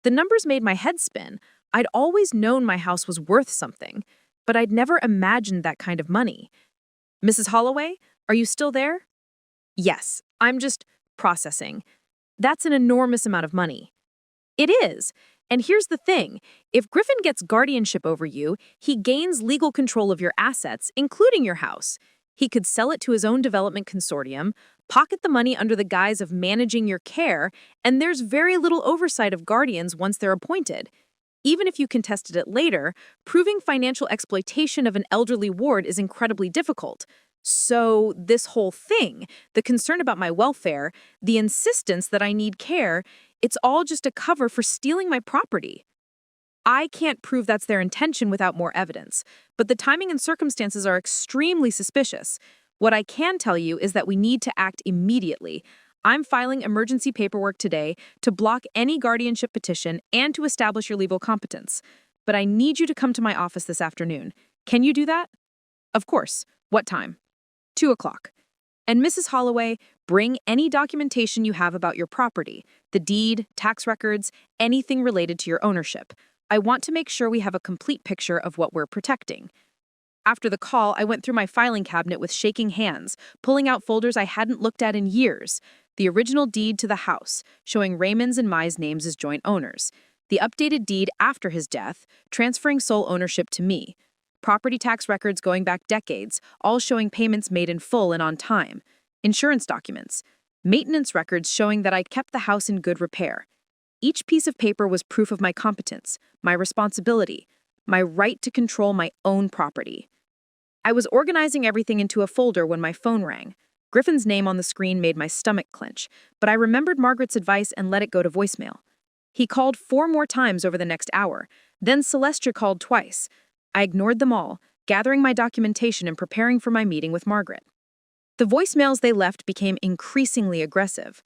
The numbers made my head spin. I'd always known my house was worth something, but I'd never imagined that kind of money. "Mrs. Holloway, are you still there?" "Yes, I'm just processing." "That's an enormous amount of money." "It is. And here's the thing, if Griffin gets guardianship over you, he gains legal control of your assets, including your house. He could sell it to his own development consortium, pocket the money under the guise of managing your care, and there's very little oversight of guardians once they're appointed. Even if you contested it later, proving financial exploitation of an elderly ward is incredibly difficult. So this whole thing, the concern about my welfare, the insistence that I need care, it's all just a cover for stealing my property. I can't prove that's their intention without more evidence, but the timing and circumstances are extremely suspicious. What I can tell you is that we need to act immediately. I'm filing emergency paperwork today to block any guardianship petition and to establish your legal competence. But I need you to come to my office this afternoon. Can you do that?" "Of course. What time?" 2 o'clock. "And Mrs. Holloway, bring any documentation you have about your property, the deed, tax records, anything related to your ownership. I want to make sure we have a complete picture of what we're protecting." After the call, I went through my filing cabinet with shaking hands, pulling out folders I hadn't looked at in years. The original deed to the house, showing Raymond's and Mai's names as joint owners. The updated deed after his death, transferring sole ownership to me. Property tax records going back decades, all showing payments made in full and on time. Insurance documents. Maintenance records showing that I'd kept the house in good repair. Each piece of paper was proof of my competence, my responsibility, my right to control my own property. I was organizing everything into a folder when my phone rang. Griffin's name on the screen made my stomach clench, but I remembered Margaret's advice and let it go to voicemail. He called 4 more times over the next hour. Then Celestia called twice. I ignored them all, gathering my documentation and preparing for my meeting with Margaret. The voicemails they left became increasingly aggressive.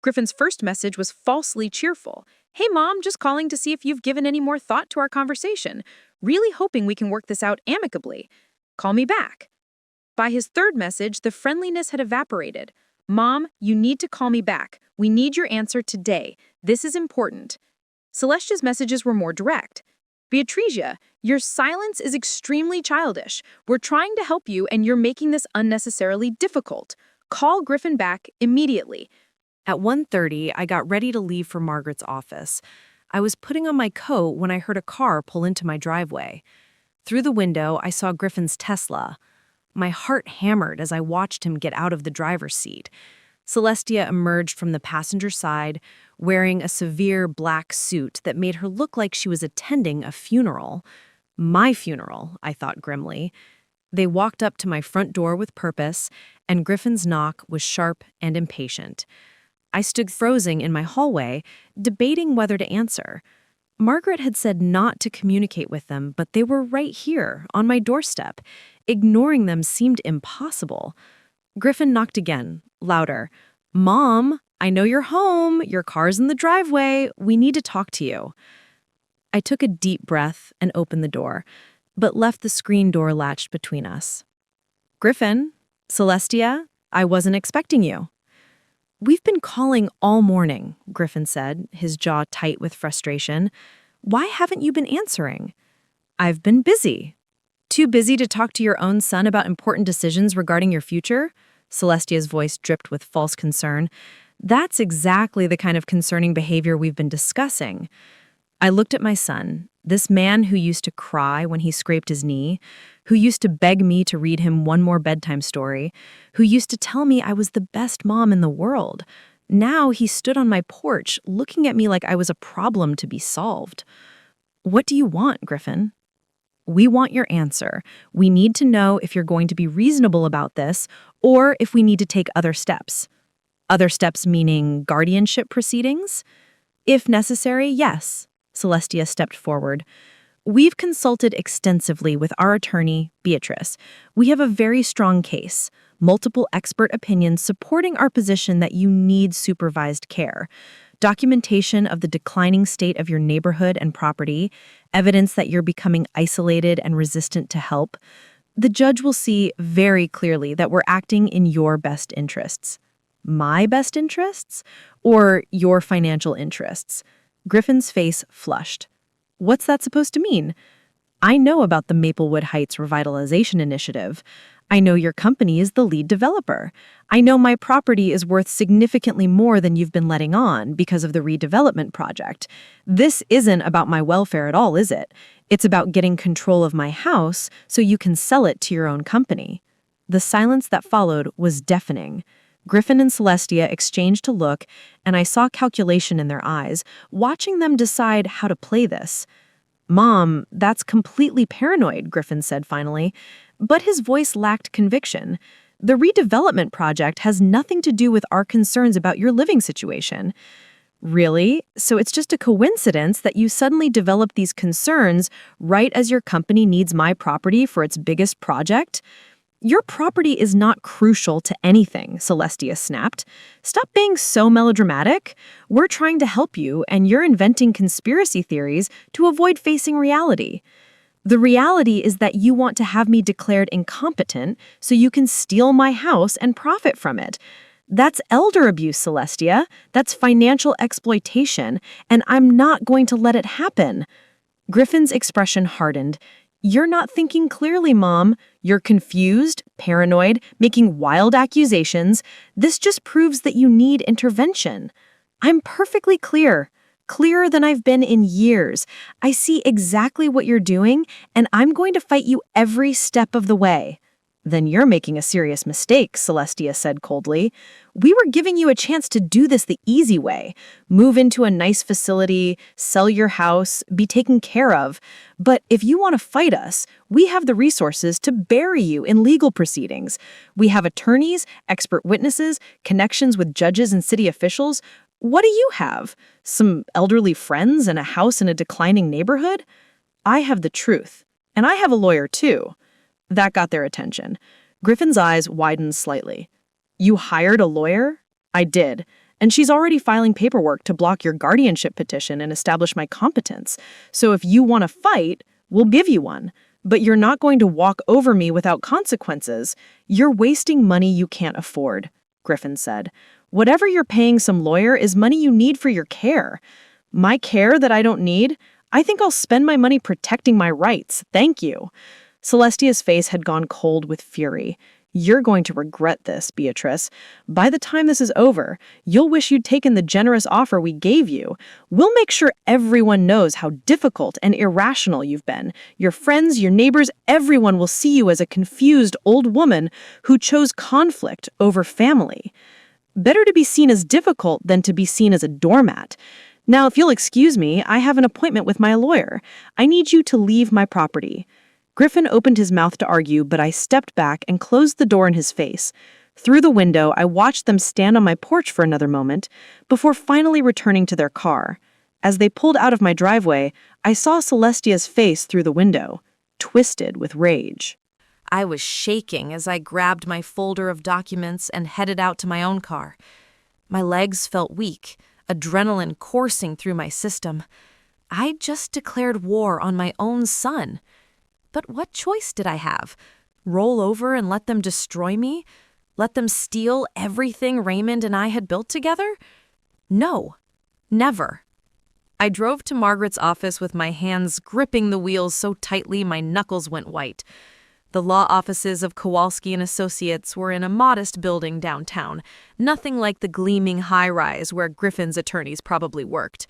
Griffin's first message was falsely cheerful. "Hey, Mom, just calling to see if you've given any more thought to our conversation. Really hoping we can work this out amicably. Call me back." By his third message, the friendliness had evaporated. Mom, you need to call me back. We need your answer today. This is important. Celestia's messages were more direct. Beatricia, your silence is extremely childish. We're trying to help you and you're making this unnecessarily difficult. Call Griffin back immediately. At 1:30, I got ready to leave for Margaret's office. I was putting on my coat when I heard a car pull into my driveway. Through the window, I saw Griffin's Tesla. My heart hammered as I watched him get out of the driver's seat. Celestia emerged from the passenger side, wearing a severe black suit that made her look like she was attending a funeral. My funeral, I thought grimly. They walked up to my front door with purpose, and Griffin's knock was sharp and impatient. I stood frozen in my hallway, debating whether to answer. Margaret had said not to communicate with them, but they were right here, on my doorstep. Ignoring them seemed impossible. Griffin knocked again, louder. "Mom, I know you're home. Your car's in the driveway. We need to talk to you." I took a deep breath and opened the door, but left the screen door latched between us. "Griffin, Celestia, I wasn't expecting you." "We've been calling all morning," Griffin said, his jaw tight with frustration. "Why haven't you been answering?" "I've been busy." "Too busy to talk to your own son about important decisions regarding your future?" Celestia's voice dripped with false concern. "That's exactly the kind of concerning behavior we've been discussing." I looked at my son, this man who used to cry when he scraped his knee, who used to beg me to read him one more bedtime story, who used to tell me I was the best mom in the world. Now he stood on my porch, looking at me like I was a problem to be solved. "What do you want, Griffin?" "We want your answer. We need to know if you're going to be reasonable about this, or if we need to take other steps." "Other steps meaning guardianship proceedings?" "If necessary, yes." Celestia stepped forward. "We've consulted extensively with our attorney, Beatrice. We have a very strong case, multiple expert opinions supporting our position that you need supervised care. Documentation of the declining state of your neighborhood and property, evidence that you're becoming isolated and resistant to help. The judge will see very clearly that we're acting in your best interests." "My best interests? Or your financial interests?" Griffin's face flushed. "What's that supposed to mean?" "I know about the Maplewood Heights Revitalization Initiative. I know your company is the lead developer. I know my property is worth significantly more than you've been letting on because of the redevelopment project. This isn't about my welfare at all, is it? It's about getting control of my house so you can sell it to your own company." The silence that followed was deafening. Griffin and Celestia exchanged a look, and I saw calculation in their eyes, watching them decide how to play this. "Mom, that's completely paranoid," Griffin said finally, but his voice lacked conviction. "The redevelopment project has nothing to do with our concerns about your living situation." "Really? So it's just a coincidence that you suddenly develop these concerns right as your company needs my property for its biggest project?" "Your property is not crucial to anything," Celestia snapped. "Stop being so melodramatic. We're trying to help you, and you're inventing conspiracy theories to avoid facing reality. The reality is that you want to have me declared incompetent so you can steal my house and profit from it. That's elder abuse, Celestia. That's financial exploitation, and I'm not going to let it happen." Griffin's expression hardened. "You're not thinking clearly, Mom. You're confused, paranoid, making wild accusations. This just proves that you need intervention." "I'm perfectly clear. Clearer than I've been in years. I see exactly what you're doing, and I'm going to fight you every step of the way." "Then you're making a serious mistake," Celestia said coldly. "We were giving you a chance to do this the easy way. Move into a nice facility, sell your house, be taken care of. But if you want to fight us, we have the resources to bury you in legal proceedings. We have attorneys, expert witnesses, connections with judges and city officials. What do you have? Some elderly friends and a house in a declining neighborhood? I have the truth. And I have a lawyer too." That got their attention. Griffin's eyes widened slightly. "You hired a lawyer?" "I did. And she's already filing paperwork to block your guardianship petition and establish my competence. So if you want to fight, we'll give you one. But you're not going to walk over me without consequences. You're wasting money you can't afford." Griffin said. "Whatever you're paying some lawyer is money you need for your care. My care that I don't need? I think I'll spend my money protecting my rights. Thank you." Celestia's face had gone cold with fury. "You're going to regret this, Beatrice. By the time this is over, you'll wish you'd taken the generous offer we gave you. We'll make sure everyone knows how difficult and irrational you've been. Your friends, your neighbors, everyone will see you as a confused old woman who chose conflict over family. Better to be seen as difficult than to be seen as a doormat. Now, if you'll excuse me, I have an appointment with my lawyer. I need you to leave my property." Griffin opened his mouth to argue, but I stepped back and closed the door in his face. Through the window, I watched them stand on my porch for another moment before finally returning to their car. As they pulled out of my driveway, I saw Celestia's face through the window, twisted with rage. I was shaking as I grabbed my folder of documents and headed out to my own car. My legs felt weak, adrenaline coursing through my system. I'd just declared war on my own son. But what choice did I have? Roll over and let them destroy me? Let them steal everything Raymond and I had built together? No, never. I drove to Margaret's office with my hands gripping the wheels so tightly my knuckles went white. The law offices of Kowalski and Associates were in a modest building downtown, nothing like the gleaming high-rise where Griffin's attorneys probably worked.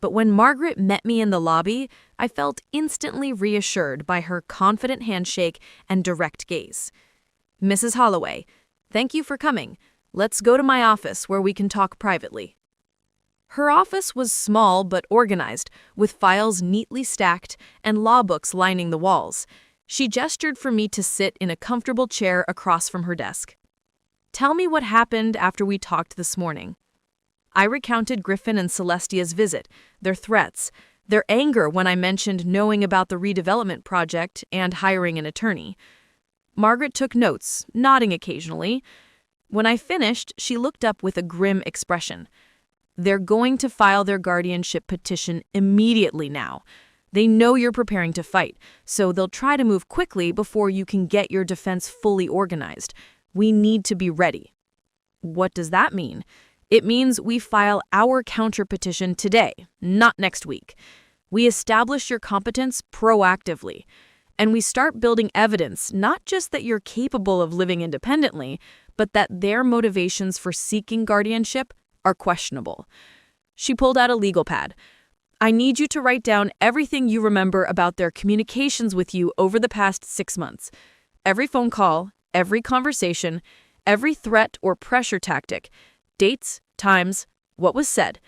But when Margaret met me in the lobby, I felt instantly reassured by her confident handshake and direct gaze. "Mrs. Holloway, thank you for coming. Let's go to my office where we can talk privately." Her office was small but organized, with files neatly stacked and law books lining the walls. She gestured for me to sit in a comfortable chair across from her desk. "Tell me what happened after we talked this morning." I recounted Griffin and Celestia's visit, their threats, their anger when I mentioned knowing about the redevelopment project and hiring an attorney. Margaret took notes, nodding occasionally. When I finished, she looked up with a grim expression. "They're going to file their guardianship petition immediately now. They know you're preparing to fight, so they'll try to move quickly before you can get your defense fully organized. We need to be ready." "What does that mean?" "It means we file our counter-petition today, not next week. We establish your competence proactively, and we start building evidence not just that you're capable of living independently, but that their motivations for seeking guardianship are questionable." She pulled out a legal pad. "I need you to write down everything you remember about their communications with you over the past 6 months. Every phone call, every conversation, every threat or pressure tactic. Dates, times, what was said.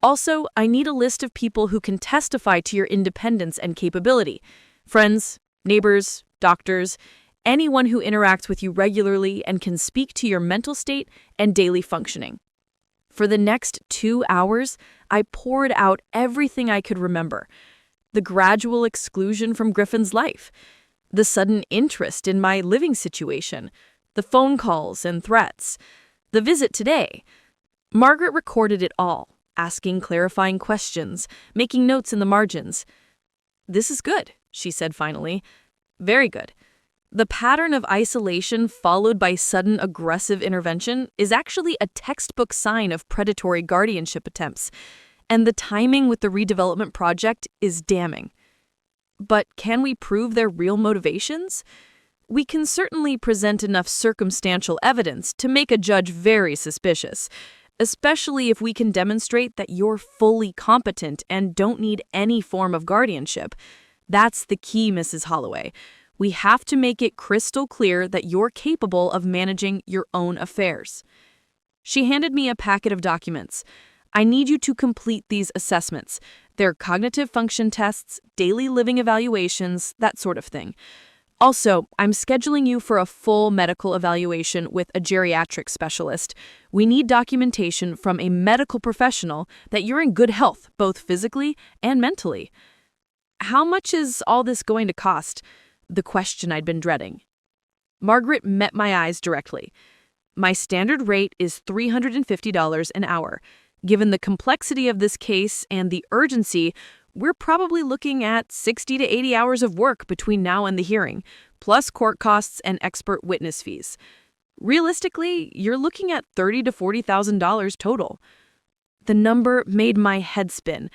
Also, I need a list of people who can testify to your independence and capability. Friends, neighbors, doctors, anyone who interacts with you regularly and can speak to your mental state and daily functioning." For the next 2 hours, I poured out everything I could remember. The gradual exclusion from Griffin's life, the sudden interest in my living situation, the phone calls and threats, the visit today. Margaret recorded it all, asking clarifying questions, making notes in the margins. "This is good," she said finally. "Very good. The pattern of isolation followed by sudden aggressive intervention is actually a textbook sign of predatory guardianship attempts, and the timing with the redevelopment project is damning. But can we prove their real motivations? We can certainly present enough circumstantial evidence to make a judge very suspicious, especially if we can demonstrate that you're fully competent and don't need any form of guardianship. That's the key, Mrs. Holloway. We have to make it crystal clear that you're capable of managing your own affairs." She handed me a packet of documents. "I need you to complete these assessments. They're cognitive function tests, daily living evaluations, that sort of thing. Also, I'm scheduling you for a full medical evaluation with a geriatric specialist. We need documentation from a medical professional that you're in good health, both physically and mentally." "How much is all this going to cost?" The question I'd been dreading. Margaret met my eyes directly. "My standard rate is $350 an hour. Given the complexity of this case and the urgency, we're probably looking at 60 to 80 hours of work between now and the hearing, plus court costs and expert witness fees. Realistically, you're looking at $30,000 to $40,000 total. The number made my head spin.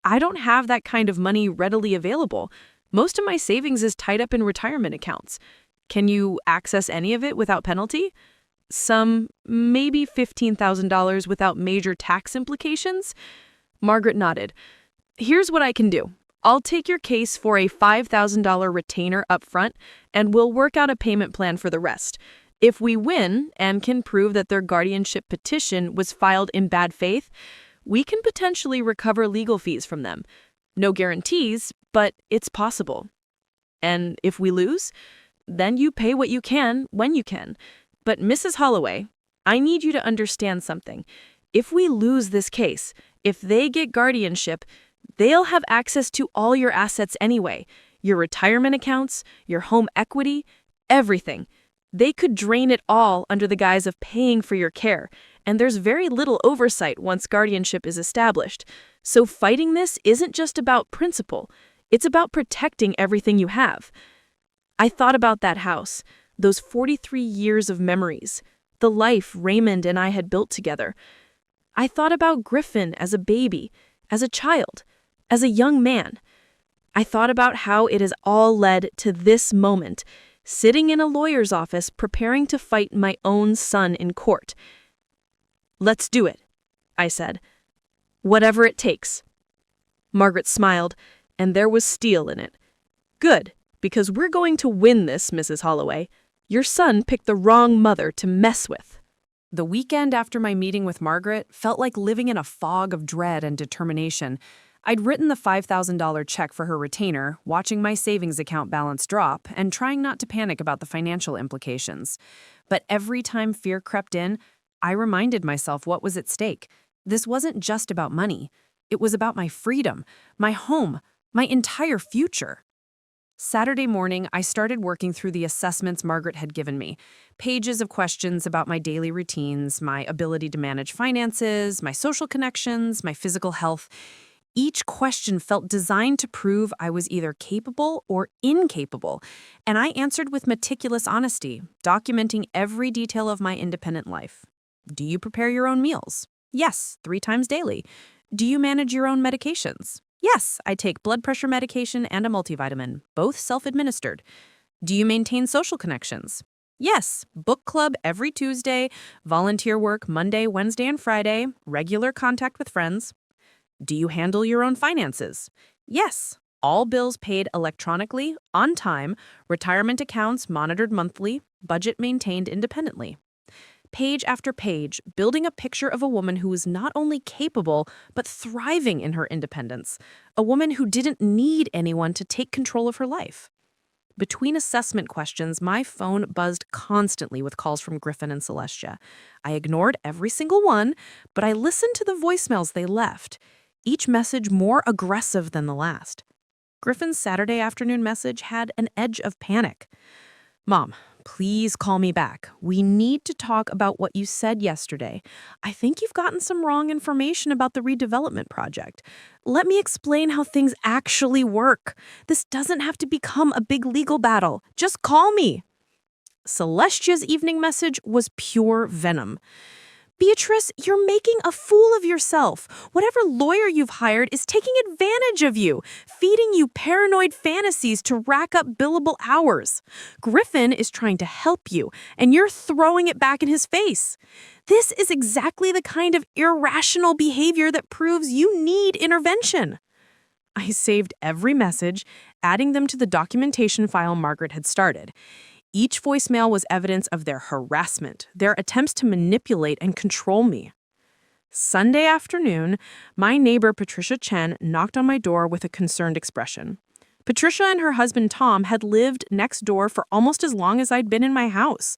I don't have that kind of money readily available. Most of my savings is tied up in retirement accounts. Can you access any of it without penalty? Some, maybe $15,000 without major tax implications? Margaret nodded. Here's what I can do. I'll take your case for a $5,000 retainer up front, and we'll work out a payment plan for the rest. If we win and can prove that their guardianship petition was filed in bad faith, we can potentially recover legal fees from them. No guarantees, but it's possible. And if we lose, then you pay what you can when you can. But Mrs. Holloway, I need you to understand something. If we lose this case, if they get guardianship, they'll have access to all your assets anyway. Your retirement accounts, your home equity, everything. They could drain it all under the guise of paying for your care, and there's very little oversight once guardianship is established. So fighting this isn't just about principle, it's about protecting everything you have. I thought about that house, those 43 years of memories, the life Raymond and I had built together. I thought about Griffin as a baby, as a child, as a young man. I thought about how it has all led to this moment, sitting in a lawyer's office preparing to fight my own son in court. Let's do it, I said. Whatever it takes. Margaret smiled, and there was steel in it. Good, because we're going to win this, Mrs. Holloway. Your son picked the wrong mother to mess with. The weekend after my meeting with Margaret felt like living in a fog of dread and determination. I'd written the $5,000 check for her retainer, watching my savings account balance drop, and trying not to panic about the financial implications. But every time fear crept in, I reminded myself what was at stake. This wasn't just about money. It was about my freedom, my home, my entire future. Saturday morning, I started working through the assessments Margaret had given me. Pages of questions about my daily routines, my ability to manage finances, my social connections, my physical health. Each question felt designed to prove I was either capable or incapable, and I answered with meticulous honesty, documenting every detail of my independent life. Do you prepare your own meals? Yes, 3 times daily. Do you manage your own medications? Yes, I take blood pressure medication and a multivitamin, both self-administered. Do you maintain social connections? Yes, book club every Tuesday, volunteer work Monday, Wednesday, and Friday, regular contact with friends. Do you handle your own finances? Yes, all bills paid electronically, on time, retirement accounts monitored monthly, budget maintained independently. Page after page, building a picture of a woman who was not only capable, but thriving in her independence. A woman who didn't need anyone to take control of her life. Between assessment questions, my phone buzzed constantly with calls from Griffin and Celestia. I ignored every single one, but I listened to the voicemails they left, each message more aggressive than the last. Griffin's Saturday afternoon message had an edge of panic. Mom, please call me back. We need to talk about what you said yesterday. I think you've gotten some wrong information about the redevelopment project. Let me explain how things actually work. This doesn't have to become a big legal battle. Just call me. Celestia's evening message was pure venom. Beatrice, you're making a fool of yourself. Whatever lawyer you've hired is taking advantage of you, feeding you paranoid fantasies to rack up billable hours. Griffin is trying to help you, and you're throwing it back in his face. This is exactly the kind of irrational behavior that proves you need intervention. I saved every message, adding them to the documentation file Margaret had started. Each voicemail was evidence of their harassment, their attempts to manipulate and control me. Sunday afternoon, my neighbor Patricia Chen knocked on my door with a concerned expression. Patricia and her husband Tom had lived next door for almost as long as I'd been in my house.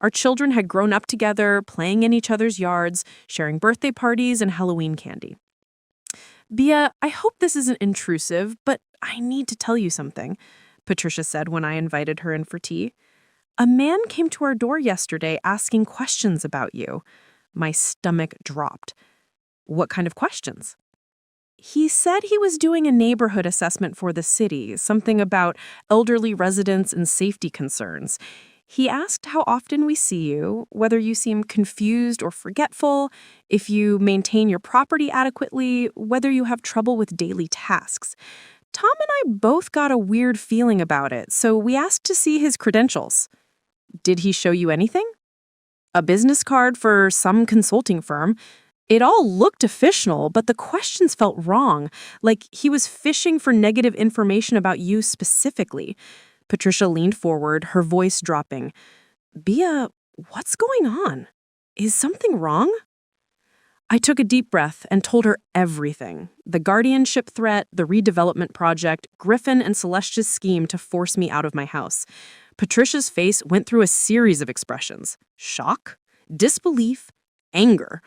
Our children had grown up together, playing in each other's yards, sharing birthday parties and Halloween candy. Bea, I hope this isn't intrusive, but I need to tell you something, Patricia said when I invited her in for tea. A man came to our door yesterday asking questions about you. My stomach dropped. What kind of questions? He said he was doing a neighborhood assessment for the city, something about elderly residents and safety concerns. He asked how often we see you, whether you seem confused or forgetful, if you maintain your property adequately, whether you have trouble with daily tasks. Tom and I both got a weird feeling about it, so we asked to see his credentials. Did he show you anything? A business card for some consulting firm. It all looked official, but the questions felt wrong, like he was fishing for negative information about you specifically. Patricia leaned forward, her voice dropping. Bea, what's going on? Is something wrong? I took a deep breath and told her everything. The guardianship threat, the redevelopment project, Griffin and Celestia's scheme to force me out of my house. Patricia's face went through a series of expressions. Shock, disbelief, anger.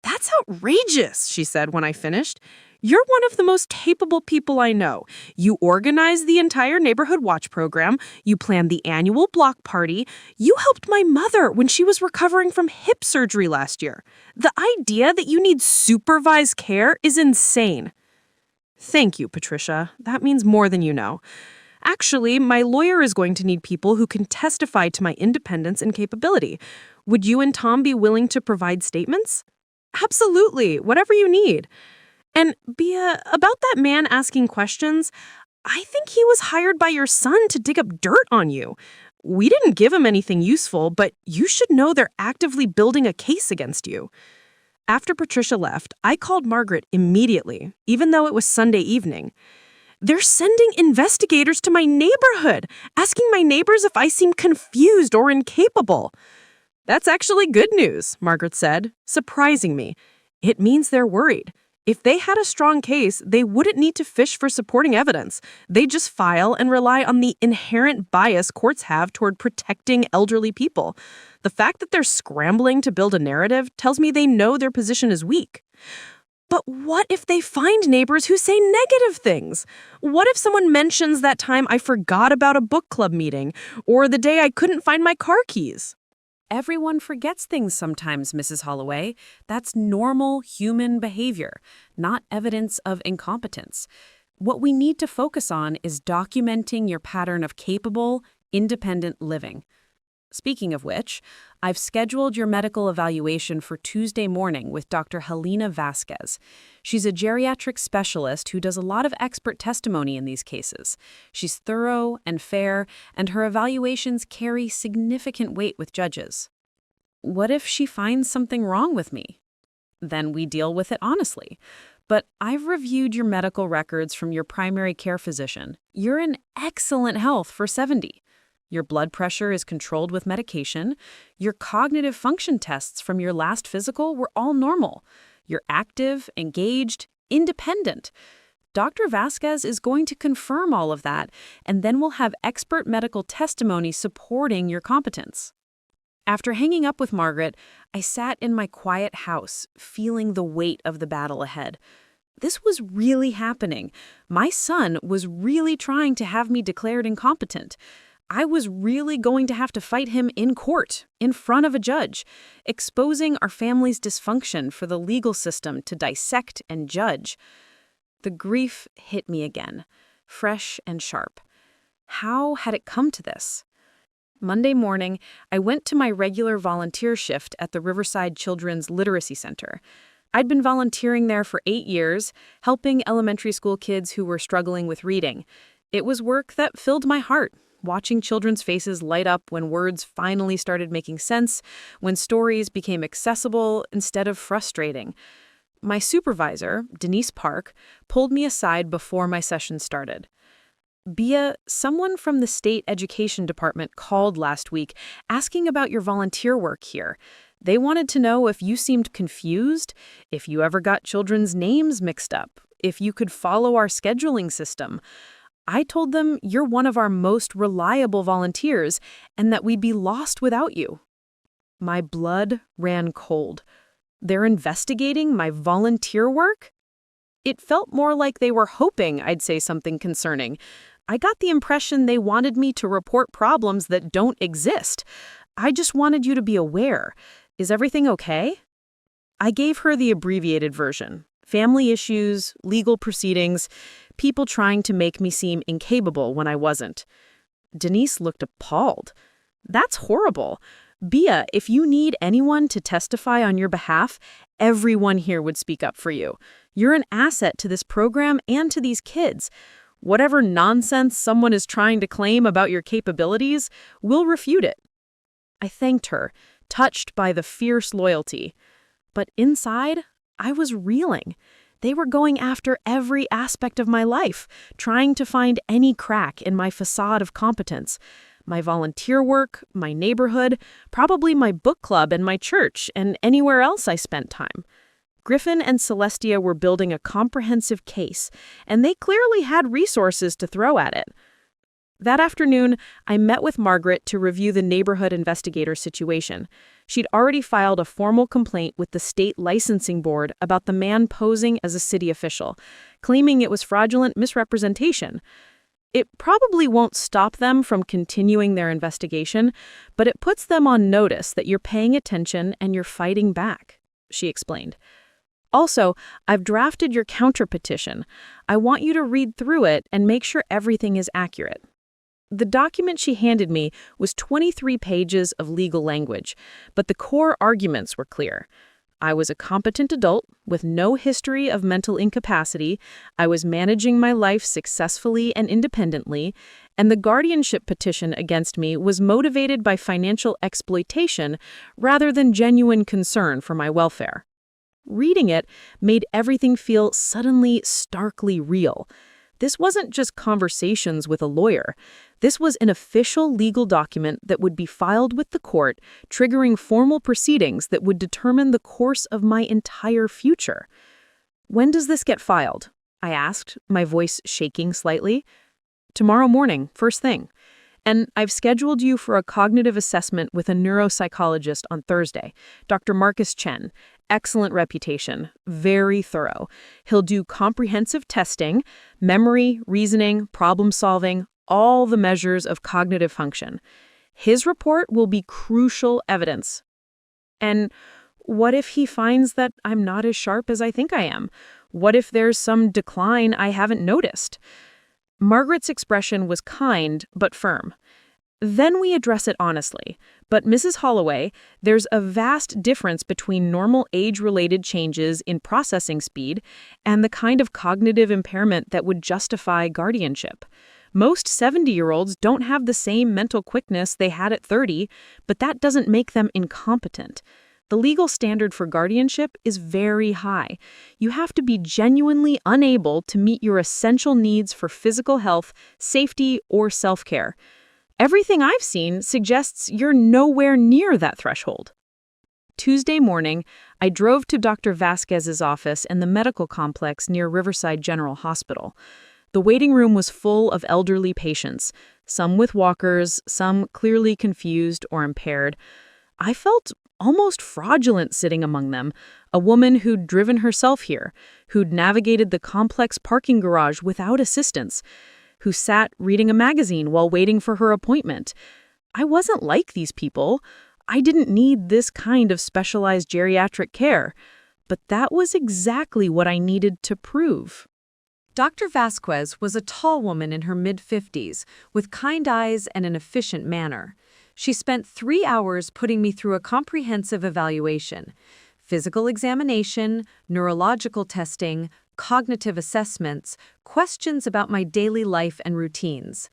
That's outrageous, she said when I finished. You're one of the most capable people I know. You organized the entire neighborhood watch program. You planned the annual block party. You helped my mother when she was recovering from hip surgery last year. The idea that you need supervised care is insane. Thank you, Patricia. That means more than you know. Actually, my lawyer is going to need people who can testify to my independence and capability. Would you and Tom be willing to provide statements? Absolutely, whatever you need. And Bea, about that man asking questions, I think he was hired by your son to dig up dirt on you. We didn't give him anything useful, but you should know they're actively building a case against you. After Patricia left, I called Margaret immediately, even though it was Sunday evening. They're sending investigators to my neighborhood, asking my neighbors if I seem confused or incapable. That's actually good news, Margaret said, surprising me. It means they're worried. If they had a strong case, they wouldn't need to fish for supporting evidence. They just file and rely on the inherent bias courts have toward protecting elderly people. The fact that they're scrambling to build a narrative tells me they know their position is weak. But what if they find neighbors who say negative things? What if someone mentions that time I forgot about a book club meeting, or the day I couldn't find my car keys? Everyone forgets things sometimes, Mrs. Holloway. That's normal human behavior, not evidence of incompetence. What we need to focus on is documenting your pattern of capable, independent living. Speaking of which, I've scheduled your medical evaluation for Tuesday morning with Dr. Helena Vasquez. She's a geriatric specialist who does a lot of expert testimony in these cases. She's thorough and fair, and her evaluations carry significant weight with judges. What if she finds something wrong with me? Then we deal with it honestly. But I've reviewed your medical records from your primary care physician. You're in excellent health for 70. Your blood pressure is controlled with medication. Your cognitive function tests from your last physical were all normal. You're active, engaged, independent. Dr. Vasquez is going to confirm all of that, and then we'll have expert medical testimony supporting your competence. After hanging up with Margaret, I sat in my quiet house, feeling the weight of the battle ahead. This was really happening. My son was really trying to have me declared incompetent. I was really going to have to fight him in court, in front of a judge, exposing our family's dysfunction for the legal system to dissect and judge. The grief hit me again, fresh and sharp. How had it come to this? Monday morning, I went to my regular volunteer shift at the Riverside Children's Literacy Center. I'd been volunteering there for 8 years, helping elementary school kids who were struggling with reading. It was work that filled my heart. Watching children's faces light up when words finally started making sense, when stories became accessible instead of frustrating. My supervisor, Denise Park, pulled me aside before my session started. Bea, someone from the state education department called last week asking about your volunteer work here. They wanted to know if you seemed confused, if you ever got children's names mixed up, if you could follow our scheduling system. I told them you're one of our most reliable volunteers and that we'd be lost without you. My blood ran cold. They're investigating my volunteer work? It felt more like they were hoping I'd say something concerning. I got the impression they wanted me to report problems that don't exist. I just wanted you to be aware. Is everything okay? I gave her the abbreviated version. Family issues, legal proceedings, people trying to make me seem incapable when I wasn't. Denise looked appalled. That's horrible. Bia, if you need anyone to testify on your behalf, everyone here would speak up for you. You're an asset to this program and to these kids. Whatever nonsense someone is trying to claim about your capabilities, we'll refute it. I thanked her, touched by the fierce loyalty. But inside, I was reeling. They were going after every aspect of my life, trying to find any crack in my facade of competence. My volunteer work, my neighborhood, probably my book club and my church, and anywhere else I spent time. Griffin and Celestia were building a comprehensive case, and they clearly had resources to throw at it. That afternoon, I met with Margaret to review the neighborhood investigator situation. She'd already filed a formal complaint with the state licensing board about the man posing as a city official, claiming it was fraudulent misrepresentation. It probably won't stop them from continuing their investigation, but it puts them on notice that you're paying attention and you're fighting back, she explained. Also, I've drafted your counterpetition. I want you to read through it and make sure everything is accurate. The document she handed me was 23 pages of legal language, but the core arguments were clear. I was a competent adult with no history of mental incapacity, I was managing my life successfully and independently, and the guardianship petition against me was motivated by financial exploitation rather than genuine concern for my welfare. Reading it made everything feel suddenly starkly real. This wasn't just conversations with a lawyer. This was an official legal document that would be filed with the court, triggering formal proceedings that would determine the course of my entire future. "When does this get filed?" I asked, my voice shaking slightly. "Tomorrow morning, first thing. And I've scheduled you for a cognitive assessment with a neuropsychologist on Thursday, Dr. Marcus Chen. Excellent reputation, very thorough. He'll do comprehensive testing, memory, reasoning, problem solving, all the measures of cognitive function. His report will be crucial evidence. And what if he finds that I'm not as sharp as I think I am? What if there's some decline I haven't noticed?" Margaret's expression was kind but firm. "Then we address it honestly. But Mrs. Holloway, there's a vast difference between normal age-related changes in processing speed and the kind of cognitive impairment that would justify guardianship. Most 70-year-olds don't have the same mental quickness they had at 30, but that doesn't make them incompetent. The legal standard for guardianship is very high. You have to be genuinely unable to meet your essential needs for physical health, safety, or self-care. Everything I've seen suggests you're nowhere near that threshold." Tuesday morning, I drove to Dr. Vasquez's office in the medical complex near Riverside General Hospital. The waiting room was full of elderly patients, some with walkers, some clearly confused or impaired. I felt almost fraudulent sitting among them, a woman who'd driven herself here, who'd navigated the complex parking garage without assistance, who sat reading a magazine while waiting for her appointment. I wasn't like these people. I didn't need this kind of specialized geriatric care. But that was exactly what I needed to prove. Dr. Vasquez was a tall woman in her mid-50s, with kind eyes and an efficient manner. She spent 3 hours putting me through a comprehensive evaluation: physical examination, neurological testing, cognitive assessments, questions about my daily life and routines.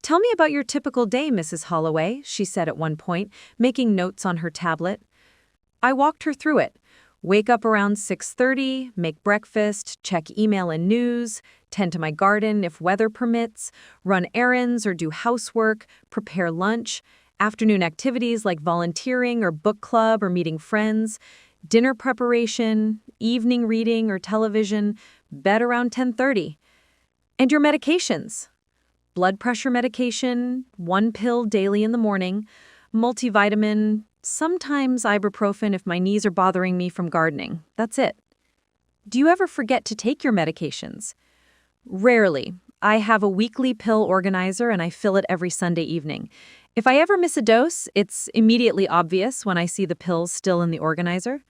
"Tell me about your typical day, Mrs. Holloway," she said at one point, making notes on her tablet. I walked her through it. Wake up around 6:30, make breakfast, check email and news, tend to my garden if weather permits, run errands or do housework, prepare lunch, afternoon activities like volunteering or book club or meeting friends, dinner preparation, evening reading or television, bed around 10:30. "And your medications?" "Blood pressure medication, 1 pill daily in the morning, multivitamin, sometimes ibuprofen if my knees are bothering me from gardening. That's it." "Do you ever forget to take your medications?" "Rarely. I have a weekly pill organizer and I fill it every Sunday evening. If I ever miss a dose, it's immediately obvious when I see the pills still in the organizer."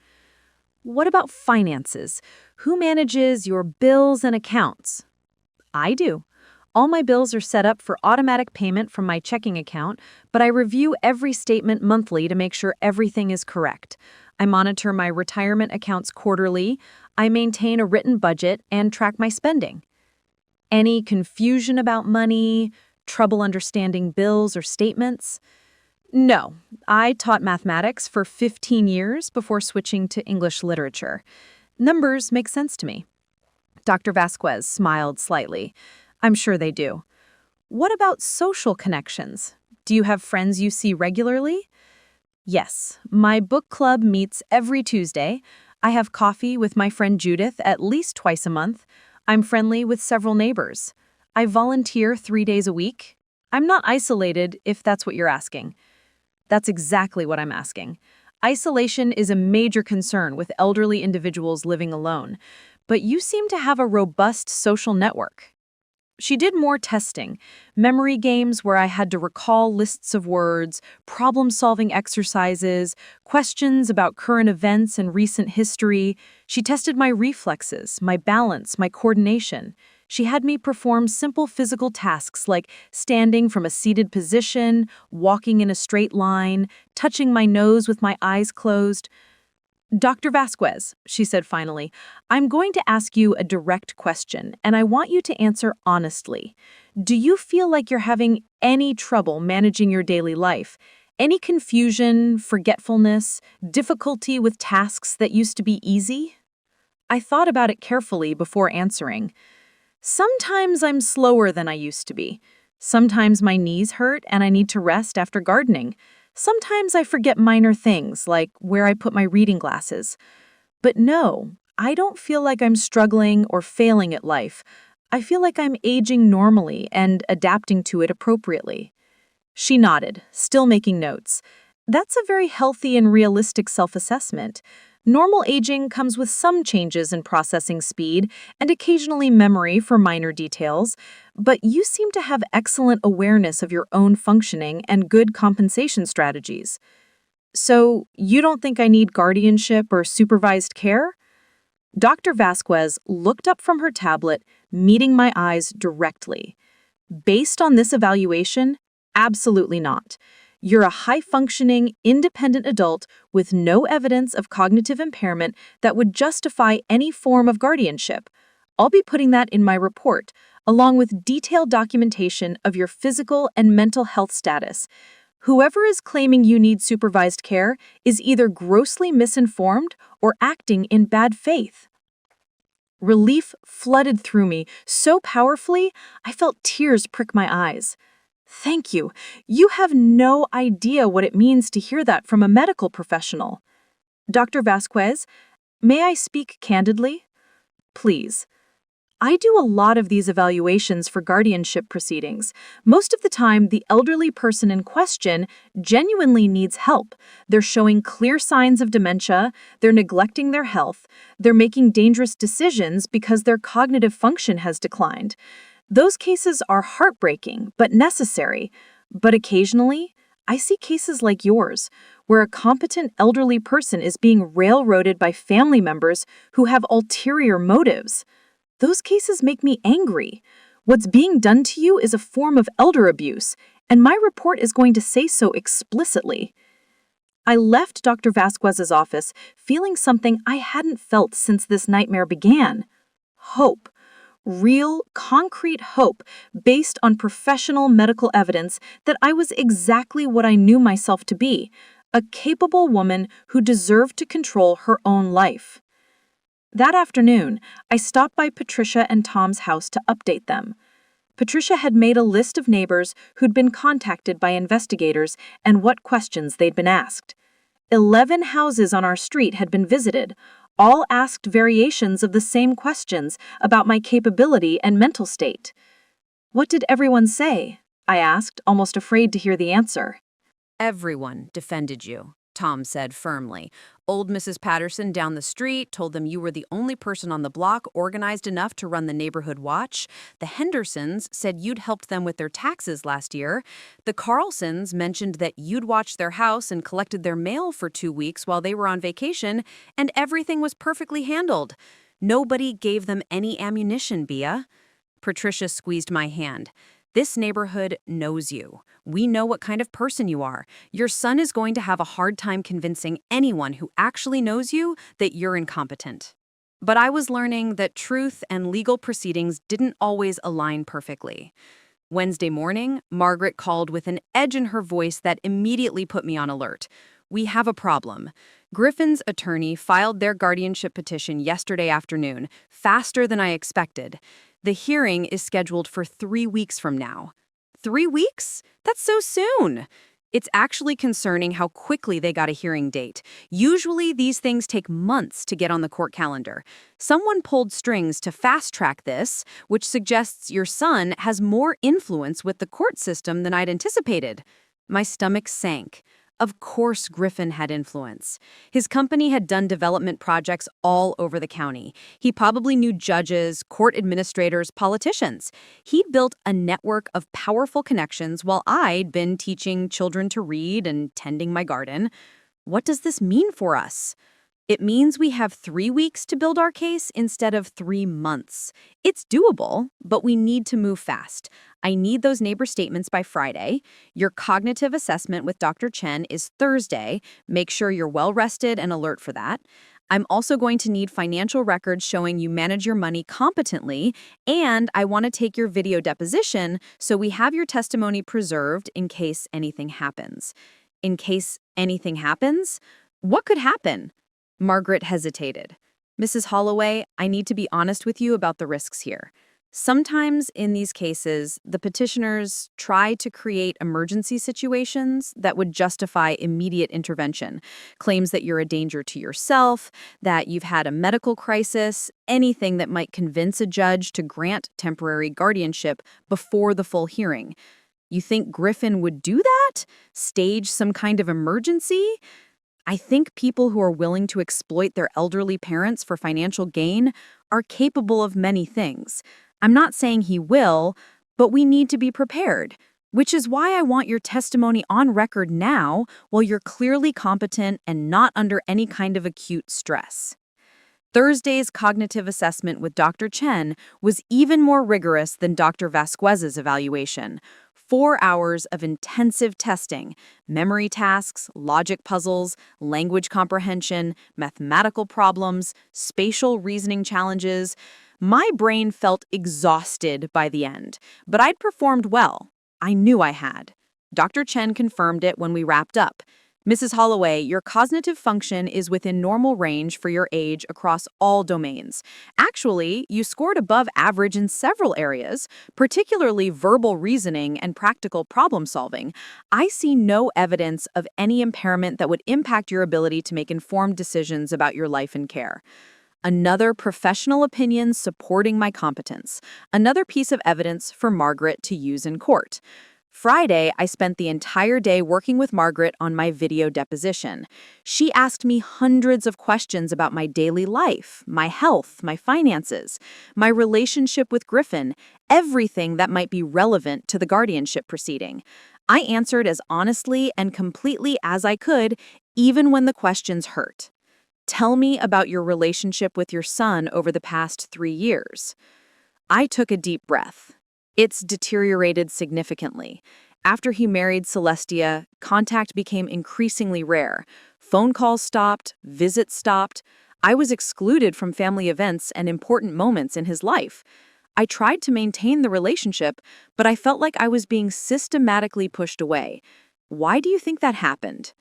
"What about finances? Who manages your bills and accounts?" "I do. All my bills are set up for automatic payment from my checking account, but I review every statement monthly to make sure everything is correct. I monitor my retirement accounts quarterly, I maintain a written budget, and track my spending. Any confusion about money, trouble understanding bills or statements? No, I taught mathematics for 15 years before switching to English literature. Numbers make sense to me. Dr. Vasquez smiled slightly. I'm sure they do. What about social connections? Do you have friends you see regularly? Yes, my book club meets every Tuesday. I have coffee with my friend Judith at least twice a month. I'm friendly with several neighbors. I volunteer 3 days a week. I'm not isolated, if that's what you're asking. That's exactly what I'm asking. Isolation is a major concern with elderly individuals living alone, but you seem to have a robust social network. She did more testing, memory games where I had to recall lists of words, problem-solving exercises, questions about current events and recent history. She tested my reflexes, my balance, my coordination. She had me perform simple physical tasks like standing from a seated position, walking in a straight line, touching my nose with my eyes closed. Dr. Vasquez, she said finally, I'm going to ask you a direct question, and I want you to answer honestly. Do you feel like you're having any trouble managing your daily life? Any confusion, forgetfulness, difficulty with tasks that used to be easy? I thought about it carefully before answering. Sometimes I'm slower than I used to be. Sometimes my knees hurt and I need to rest after gardening. Sometimes I forget minor things, like where I put my reading glasses. But no, I don't feel like I'm struggling or failing at life. I feel like I'm aging normally and adapting to it appropriately. She nodded, still making notes. That's a very healthy and realistic self-assessment. Normal aging comes with some changes in processing speed and occasionally memory for minor details, but you seem to have excellent awareness of your own functioning and good compensation strategies. So, you don't think I need guardianship or supervised care? Dr. Vasquez looked up from her tablet, meeting my eyes directly. Based on this evaluation, absolutely not. You're a high-functioning, independent adult with no evidence of cognitive impairment that would justify any form of guardianship. I'll be putting that in my report, along with detailed documentation of your physical and mental health status. Whoever is claiming you need supervised care is either grossly misinformed or acting in bad faith. Relief flooded through me so powerfully, I felt tears prick my eyes. Thank you. You have no idea what it means to hear that from a medical professional. Dr. Vasquez, may I speak candidly? Please. I do a lot of these evaluations for guardianship proceedings. Most of the time, the elderly person in question genuinely needs help. They're showing clear signs of dementia, they're neglecting their health, they're making dangerous decisions because their cognitive function has declined. Those cases are heartbreaking, but necessary. But occasionally, I see cases like yours, where a competent elderly person is being railroaded by family members who have ulterior motives. Those cases make me angry. What's being done to you is a form of elder abuse, and my report is going to say so explicitly. I left Dr. Vasquez's office feeling something I hadn't felt since this nightmare began. Hope. Real, concrete hope based on professional medical evidence that I was exactly what I knew myself to be, a capable woman who deserved to control her own life. That afternoon, I stopped by Patricia and Tom's house to update them. Patricia had made a list of neighbors who'd been contacted by investigators and what questions they'd been asked. 11 houses on our street had been visited, all asked variations of the same questions about my capability and mental state. What did everyone say? I asked, almost afraid to hear the answer. Everyone defended you, Tom said firmly. Old Mrs. Patterson down the street told them you were the only person on the block organized enough to run the neighborhood watch. The Hendersons said you'd helped them with their taxes last year. The Carlsons mentioned that you'd watched their house and collected their mail for 2 weeks while they were on vacation, and everything was perfectly handled. Nobody gave them any ammunition, Bea. Patricia squeezed my hand. This neighborhood knows you. We know what kind of person you are. Your son is going to have a hard time convincing anyone who actually knows you that you're incompetent. But I was learning that truth and legal proceedings didn't always align perfectly. Wednesday morning, Margaret called with an edge in her voice that immediately put me on alert. We have a problem. Griffin's attorney filed their guardianship petition yesterday afternoon, faster than I expected. The hearing is scheduled for 3 weeks from now. 3 weeks? That's so soon! It's actually concerning how quickly they got a hearing date. Usually, these things take months to get on the court calendar. Someone pulled strings to fast-track this, which suggests your son has more influence with the court system than I'd anticipated. My stomach sank. Of course Griffin had influence. His company had done development projects all over the county. He probably knew judges, court administrators, politicians. He'd built a network of powerful connections while I'd been teaching children to read and tending my garden. What does this mean for us? It means we have 3 weeks to build our case instead of 3 months. It's doable, but we need to move fast. I need those neighbor statements by Friday. Your cognitive assessment with Dr. Chen is Thursday. Make sure you're well-rested and alert for that. I'm also going to need financial records showing you manage your money competently, and I want to take your video deposition so we have your testimony preserved in case anything happens. In case anything happens? What could happen? Margaret hesitated. Mrs. Holloway, I need to be honest with you about the risks here. Sometimes in these cases, the petitioners try to create emergency situations that would justify immediate intervention. Claims that you're a danger to yourself, that you've had a medical crisis, anything that might convince a judge to grant temporary guardianship before the full hearing. You think Griffin would do that? Stage some kind of emergency? I think people who are willing to exploit their elderly parents for financial gain are capable of many things. I'm not saying he will, but we need to be prepared, which is why I want your testimony on record now while you're clearly competent and not under any kind of acute stress. Thursday's cognitive assessment with Dr. Chen was even more rigorous than Dr. Vasquez's evaluation. 4 hours of intensive testing, memory tasks, logic puzzles, language comprehension, mathematical problems, spatial reasoning challenges. My brain felt exhausted by the end, but I'd performed well. I knew I had. Dr. Chen confirmed it when we wrapped up. Mrs. Holloway, your cognitive function is within normal range for your age across all domains. Actually, you scored above average in several areas, particularly verbal reasoning and practical problem solving. I see no evidence of any impairment that would impact your ability to make informed decisions about your life and care. Another professional opinion supporting my competence. Another piece of evidence for Margaret to use in court. Friday, I spent the entire day working with Margaret on my video deposition. She asked me hundreds of questions about my daily life, my health, my finances, my relationship with Griffin, everything that might be relevant to the guardianship proceeding. I answered as honestly and completely as I could, even when the questions hurt. Tell me about your relationship with your son over the past 3 years. I took a deep breath. It's deteriorated significantly. After he married Celestia, contact became increasingly rare. Phone calls stopped, visits stopped. I was excluded from family events and important moments in his life. I tried to maintain the relationship, but I felt like I was being systematically pushed away. Why do you think that happened?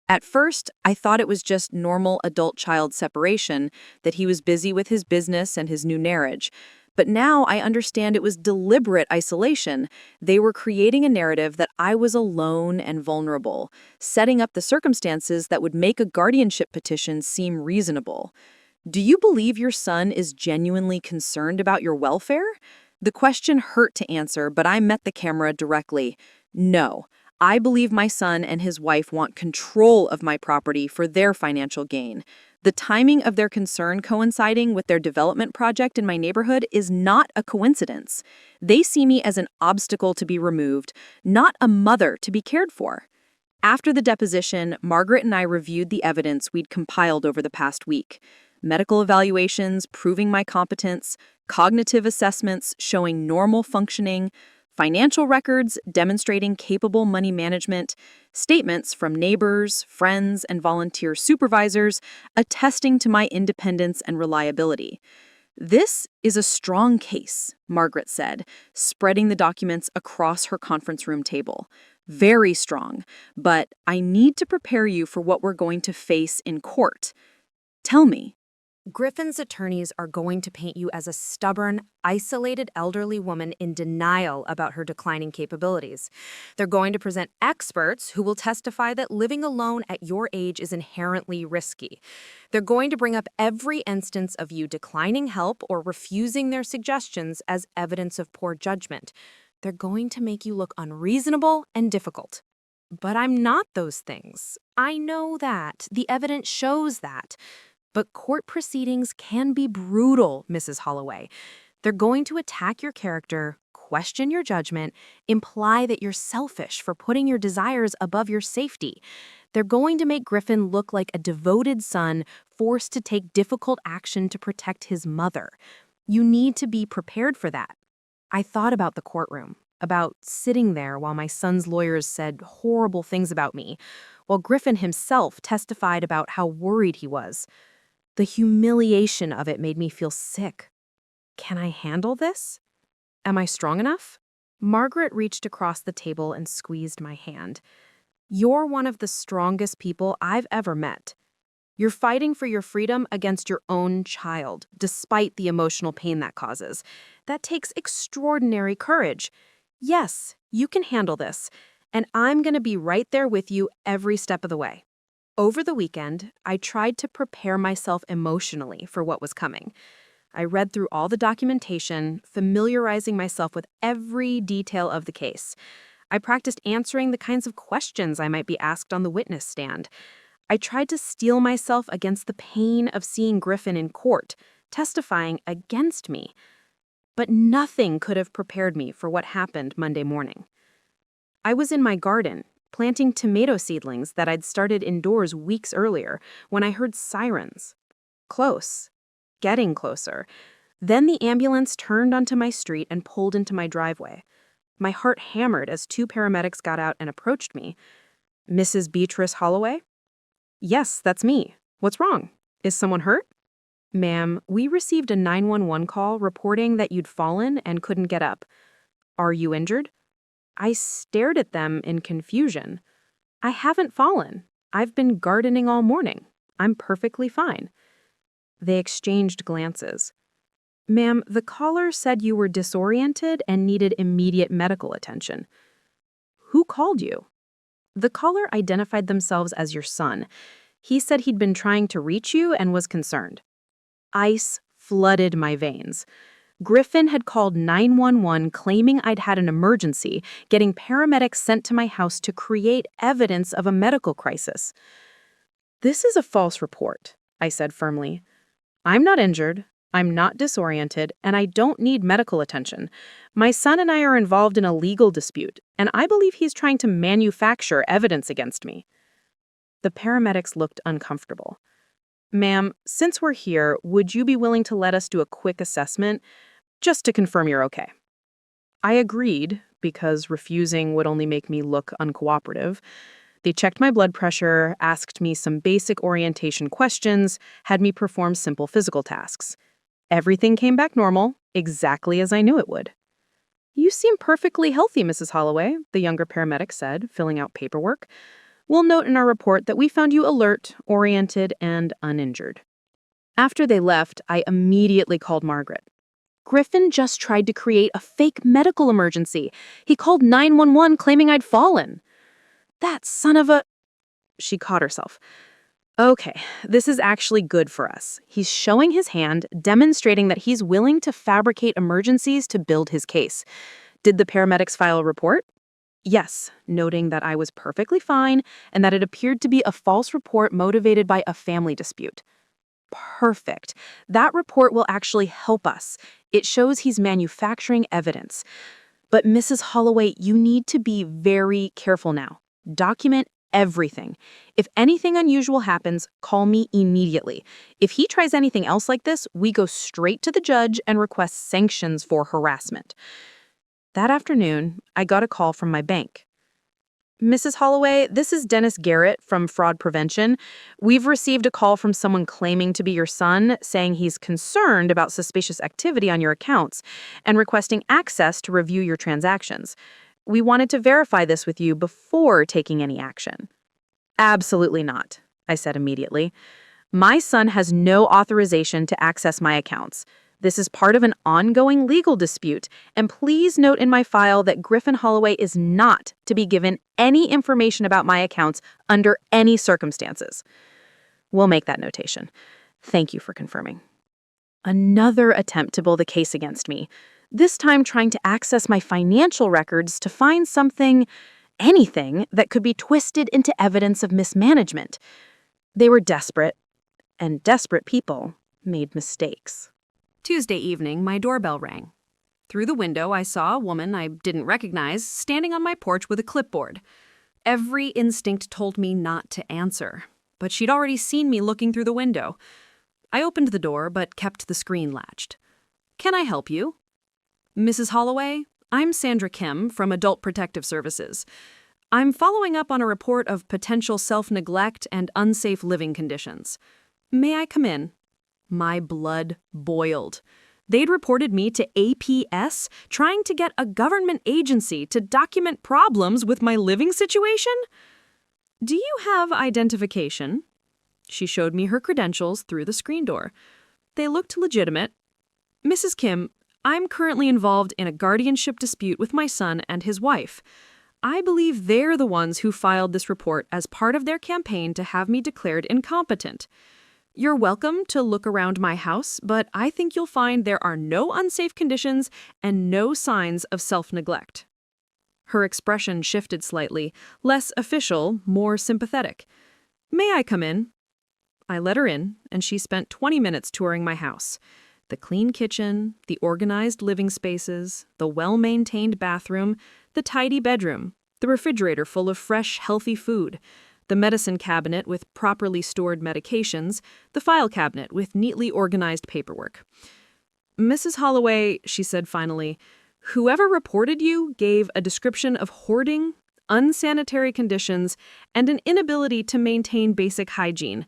At first, I thought it was just normal adult-child separation, that he was busy with his business and his new marriage. But now I understand it was deliberate isolation. They were creating a narrative that I was alone and vulnerable, setting up the circumstances that would make a guardianship petition seem reasonable. Do you believe your son is genuinely concerned about your welfare? The question hurt to answer, but I met the camera directly. No. I believe my son and his wife want control of my property for their financial gain. The timing of their concern coinciding with their development project in my neighborhood is not a coincidence. They see me as an obstacle to be removed, not a mother to be cared for. After the deposition, Margaret and I reviewed the evidence we'd compiled over the past week. Medical evaluations proving my competence, cognitive assessments showing normal functioning, financial records demonstrating capable money management, statements from neighbors, friends, and volunteer supervisors attesting to my independence and reliability. This is a strong case, Margaret said, spreading the documents across her conference room table. Very strong, but I need to prepare you for what we're going to face in court. Tell me. Griffin's attorneys are going to paint you as a stubborn, isolated elderly woman in denial about her declining capabilities. They're going to present experts who will testify that living alone at your age is inherently risky. They're going to bring up every instance of you declining help or refusing their suggestions as evidence of poor judgment. They're going to make you look unreasonable and difficult. But I'm not those things. I know that. The evidence shows that. But court proceedings can be brutal, Mrs. Holloway. They're going to attack your character, question your judgment, imply that you're selfish for putting your desires above your safety. They're going to make Griffin look like a devoted son forced to take difficult action to protect his mother. You need to be prepared for that. I thought about the courtroom, about sitting there while my son's lawyers said horrible things about me, while Griffin himself testified about how worried he was. The humiliation of it made me feel sick. Can I handle this? Am I strong enough? Margaret reached across the table and squeezed my hand. You're one of the strongest people I've ever met. You're fighting for your freedom against your own child, despite the emotional pain that causes. That takes extraordinary courage. Yes, you can handle this, and I'm going to be right there with you every step of the way. Over the weekend, I tried to prepare myself emotionally for what was coming. I read through all the documentation, familiarizing myself with every detail of the case. I practiced answering the kinds of questions I might be asked on the witness stand. I tried to steel myself against the pain of seeing Griffin in court, testifying against me. But nothing could have prepared me for what happened Monday morning. I was in my garden, planting tomato seedlings that I'd started indoors weeks earlier, when I heard sirens. Close. Getting closer. Then the ambulance turned onto my street and pulled into my driveway. My heart hammered as two paramedics got out and approached me. Mrs. Beatrice Holloway? Yes, that's me. What's wrong? Is someone hurt? Ma'am, we received a 911 call reporting that you'd fallen and couldn't get up. Are you injured? I stared at them in confusion. I haven't fallen. I've been gardening all morning. I'm perfectly fine. They exchanged glances. Ma'am, the caller said you were disoriented and needed immediate medical attention. Who called you? The caller identified themselves as your son. He said he'd been trying to reach you and was concerned. Ice flooded my veins. Griffin had called 911 claiming I'd had an emergency, getting paramedics sent to my house to create evidence of a medical crisis. This is a false report, I said firmly. I'm not injured, I'm not disoriented, and I don't need medical attention. My son and I are involved in a legal dispute, and I believe he's trying to manufacture evidence against me. The paramedics looked uncomfortable. Ma'am, since we're here, would you be willing to let us do a quick assessment, just to confirm you're okay? I agreed, because refusing would only make me look uncooperative. They checked my blood pressure, asked me some basic orientation questions, had me perform simple physical tasks. Everything came back normal, exactly as I knew it would. You seem perfectly healthy, Mrs. Holloway, the younger paramedic said, filling out paperwork. We'll note in our report that we found you alert, oriented, and uninjured. After they left, I immediately called Margaret. Griffin just tried to create a fake medical emergency. He called 911 claiming I'd fallen. That son of a... She caught herself. Okay, this is actually good for us. He's showing his hand, demonstrating that he's willing to fabricate emergencies to build his case. Did the paramedics file a report? Yes, noting that I was perfectly fine and that it appeared to be a false report motivated by a family dispute. Perfect. That report will actually help us. It shows he's manufacturing evidence. But Mrs. Holloway, you need to be very careful now. Document everything. If anything unusual happens, call me immediately. If he tries anything else like this, we go straight to the judge and request sanctions for harassment." That afternoon, I got a call from my bank. "Mrs. Holloway, this is Dennis Garrett from Fraud Prevention. We've received a call from someone claiming to be your son, saying he's concerned about suspicious activity on your accounts and requesting access to review your transactions. We wanted to verify this with you before taking any action." "Absolutely not," I said immediately. "My son has no authorization to access my accounts. This is part of an ongoing legal dispute, and please note in my file that Griffin Holloway is not to be given any information about my accounts under any circumstances." "We'll make that notation. Thank you for confirming." Another attempt to build a case against me, this time trying to access my financial records to find something, anything, that could be twisted into evidence of mismanagement. They were desperate, and desperate people made mistakes. Tuesday evening, my doorbell rang. Through the window, I saw a woman I didn't recognize standing on my porch with a clipboard. Every instinct told me not to answer, but she'd already seen me looking through the window. I opened the door, but kept the screen latched. "Can I help you?" "Mrs. Holloway, I'm Sandra Kim from Adult Protective Services. I'm following up on a report of potential self-neglect and unsafe living conditions. May I come in?" My blood boiled. They'd reported me to APS, trying to get a government agency to document problems with my living situation? "Do you have identification?" She showed me her credentials through the screen door. They looked legitimate. "Mrs. Kim, I'm currently involved in a guardianship dispute with my son and his wife. I believe they're the ones who filed this report as part of their campaign to have me declared incompetent. You're welcome to look around my house, but I think you'll find there are no unsafe conditions and no signs of self-neglect." Her expression shifted slightly, less official, more sympathetic. "May I come in?" I let her in, and she spent 20 minutes touring my house. The clean kitchen, the organized living spaces, the well-maintained bathroom, the tidy bedroom, the refrigerator full of fresh, healthy food, the medicine cabinet with properly stored medications, the file cabinet with neatly organized paperwork. "Mrs. Holloway," she said finally, "whoever reported you gave a description of hoarding, unsanitary conditions, and an inability to maintain basic hygiene.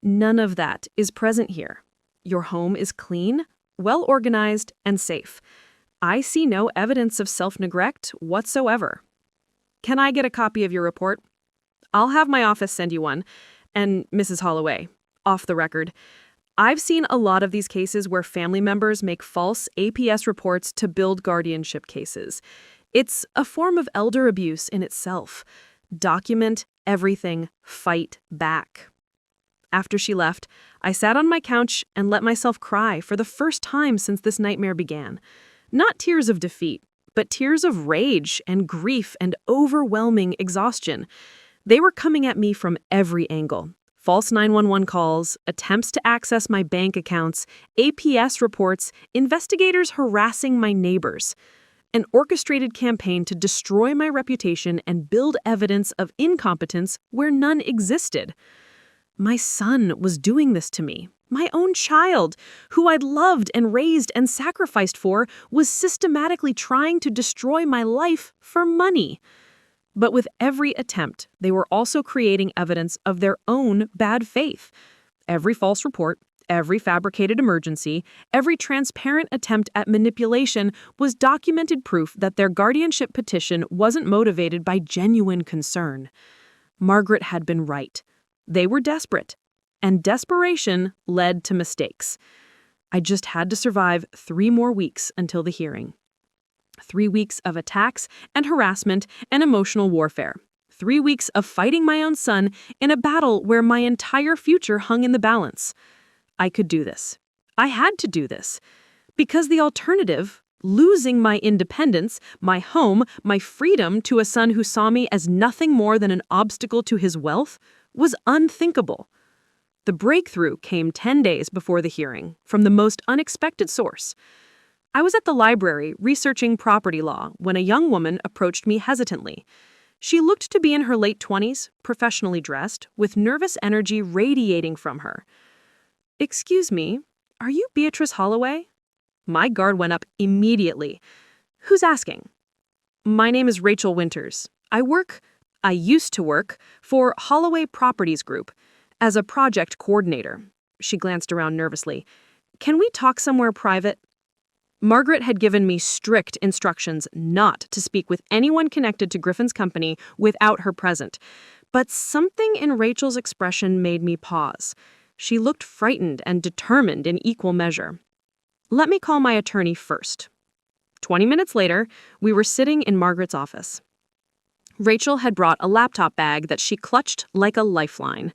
None of that is present here. Your home is clean, well-organized, and safe. I see no evidence of self-neglect whatsoever. Can I get a copy of your report? I'll have my office send you one. And Mrs. Holloway, off the record, I've seen a lot of these cases where family members make false APS reports to build guardianship cases. It's a form of elder abuse in itself. Document everything, fight back." After she left, I sat on my couch and let myself cry for the first time since this nightmare began. Not tears of defeat, but tears of rage and grief and overwhelming exhaustion. They were coming at me from every angle. False 911 calls, attempts to access my bank accounts, APS reports, investigators harassing my neighbors. An orchestrated campaign to destroy my reputation and build evidence of incompetence where none existed. My son was doing this to me. My own child, who I'd loved and raised and sacrificed for, was systematically trying to destroy my life for money. But with every attempt, they were also creating evidence of their own bad faith. Every false report, every fabricated emergency, every transparent attempt at manipulation was documented proof that their guardianship petition wasn't motivated by genuine concern. Margaret had been right. They were desperate, and desperation led to mistakes. I just had to survive 3 more weeks until the hearing. 3 weeks of attacks and harassment and emotional warfare. 3 weeks of fighting my own son in a battle where my entire future hung in the balance. I could do this. I had to do this. Because the alternative, losing my independence, my home, my freedom to a son who saw me as nothing more than an obstacle to his wealth, was unthinkable. The breakthrough came 10 days before the hearing, from the most unexpected source. I was at the library researching property law when a young woman approached me hesitantly. She looked to be in her late 20s, professionally dressed, with nervous energy radiating from her. "Excuse me, are you Beatrice Holloway?" My guard went up immediately. "Who's asking?" "My name is Rachel Winters. I used to work, for Holloway Properties Group, as a project coordinator." She glanced around nervously. "Can we talk somewhere private?" Margaret had given me strict instructions not to speak with anyone connected to Griffin's company without her present. But something in Rachel's expression made me pause. She looked frightened and determined in equal measure. "Let me call my attorney first." 20 minutes later, we were sitting in Margaret's office. Rachel had brought a laptop bag that she clutched like a lifeline.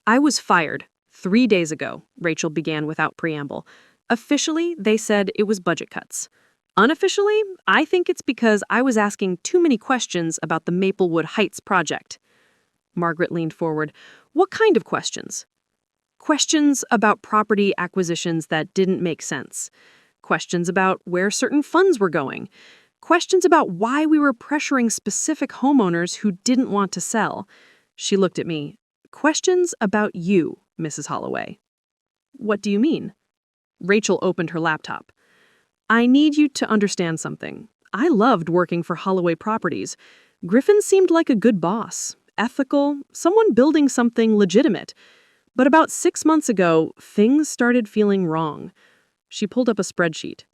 "I was fired 3 days ago," Rachel began without preamble. "Officially, they said it was budget cuts. Unofficially, I think it's because I was asking too many questions about the Maplewood Heights project." Margaret leaned forward. "What kind of questions?" "Questions about property acquisitions that didn't make sense. Questions about where certain funds were going. Questions about why we were pressuring specific homeowners who didn't want to sell." She looked at me. "Questions about you, Mrs. Holloway." "What do you mean?" Rachel opened her laptop. "I need you to understand something. I loved working for Holloway Properties. Griffin seemed like a good boss, ethical, someone building something legitimate. But about 6 months ago, things started feeling wrong." She pulled up a spreadsheet.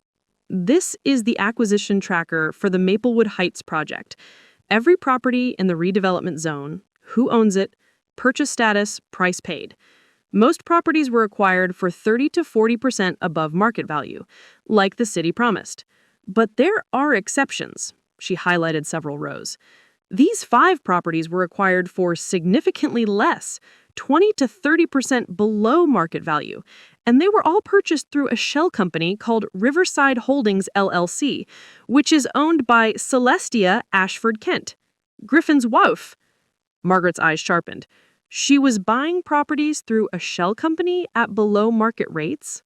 "This is the acquisition tracker for the Maplewood Heights project. Every property in the redevelopment zone, who owns it, purchase status, price paid. Most properties were acquired for 30 to 40% above market value, like the city promised. But there are exceptions." She highlighted several rows. "These 5 properties were acquired for significantly less, 20 to 30% below market value, and they were all purchased through a shell company called Riverside Holdings LLC, which is owned by Celestia Ashford Kent, Griffin's wife." Margaret's eyes sharpened. "She was buying properties through a shell company at below market rates?"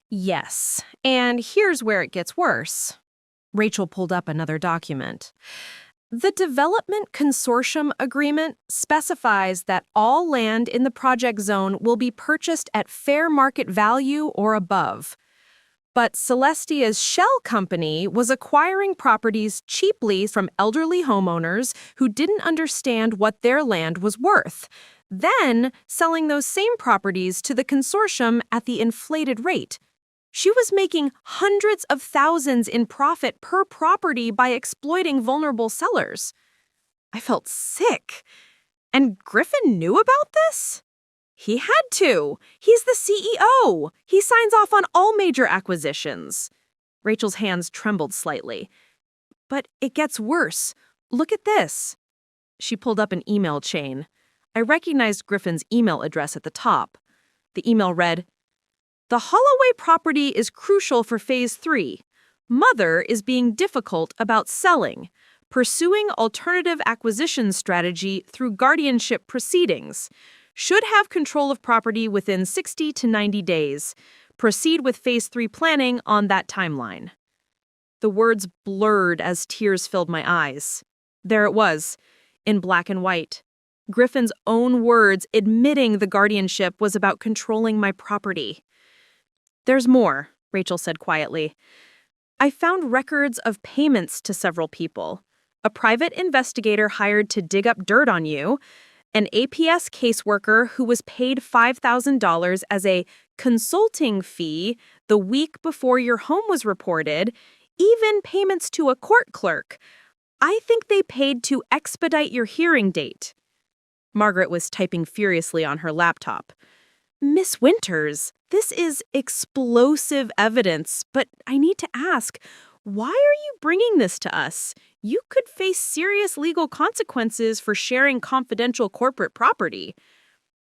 Yes, and here's where it gets worse. Rachel pulled up another document. The Development Consortium Agreement specifies that all land in the project zone will be purchased at fair market value or above. But Celestia's shell company was acquiring properties cheaply from elderly homeowners who didn't understand what their land was worth, then selling those same properties to the consortium at the inflated rate. She was making hundreds of thousands in profit per property by exploiting vulnerable sellers. I felt sick. And Griffin knew about this? He had to. He's the CEO. He signs off on all major acquisitions. Rachel's hands trembled slightly. But it gets worse. Look at this. She pulled up an email chain. I recognized Griffin's email address at the top. The email read, "The Holloway property is crucial for Phase 3. Mother is being difficult about selling. Pursuing alternative acquisition strategy through guardianship proceedings. Should have control of property within 60 to 90 days. Proceed with Phase 3 planning on that timeline." The words blurred as tears filled my eyes. There it was, in black and white. Griffin's own words admitting the guardianship was about controlling my property. "There's more," Rachel said quietly. "I found records of payments to several people. A private investigator hired to dig up dirt on you, an APS caseworker who was paid $5,000 as a consulting fee the week before your home was reported, even payments to a court clerk. I think they paid to expedite your hearing date." Margaret was typing furiously on her laptop. "Miss Winters, this is explosive evidence, but I need to ask, why are you bringing this to us? You could face serious legal consequences for sharing confidential corporate property."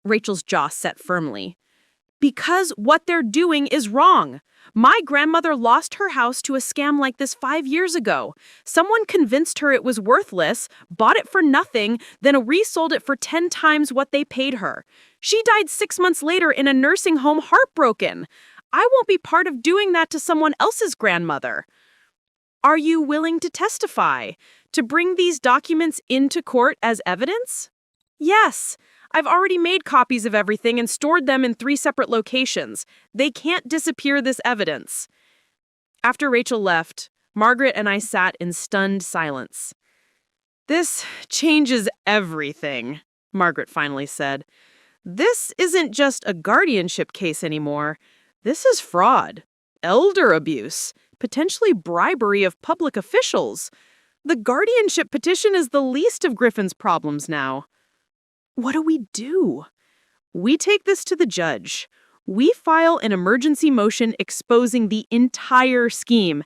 Rachel's jaw set firmly. "Because what they're doing is wrong. My grandmother lost her house to a scam like this 5 years ago. Someone convinced her it was worthless, bought it for nothing, then resold it for 10 times what they paid her. She died 6 months later in a nursing home heartbroken. I won't be part of doing that to someone else's grandmother. Are you willing to testify? To bring these documents into court as evidence? Yes. I've already made copies of everything and stored them in 3 separate locations. They can't disappear this evidence. After Rachel left, Margaret and I sat in stunned silence. This changes everything, Margaret finally said. This isn't just a guardianship case anymore. This is fraud, elder abuse, potentially bribery of public officials. The guardianship petition is the least of Griffin's problems now. What do? We take this to the judge. We file an emergency motion exposing the entire scheme,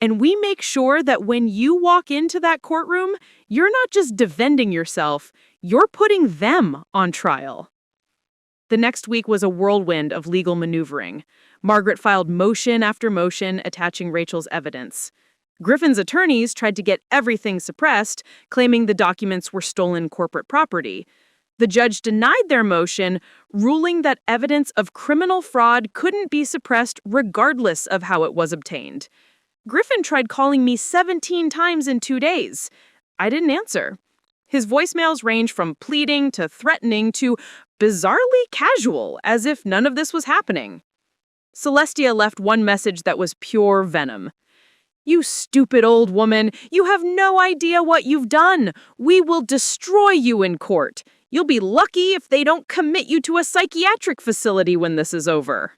and we make sure that when you walk into that courtroom, you're not just defending yourself, you're putting them on trial. The next week was a whirlwind of legal maneuvering. Margaret filed motion after motion attaching Rachel's evidence. Griffin's attorneys tried to get everything suppressed, claiming the documents were stolen corporate property. The judge denied their motion, ruling that evidence of criminal fraud couldn't be suppressed regardless of how it was obtained. Griffin tried calling me 17 times in 2 days. I didn't answer. His voicemails range from pleading to threatening to bizarrely casual, as if none of this was happening. Celestia left one message that was pure venom. "You stupid old woman, you have no idea what you've done. We will destroy you in court. You'll be lucky if they don't commit you to a psychiatric facility when this is over."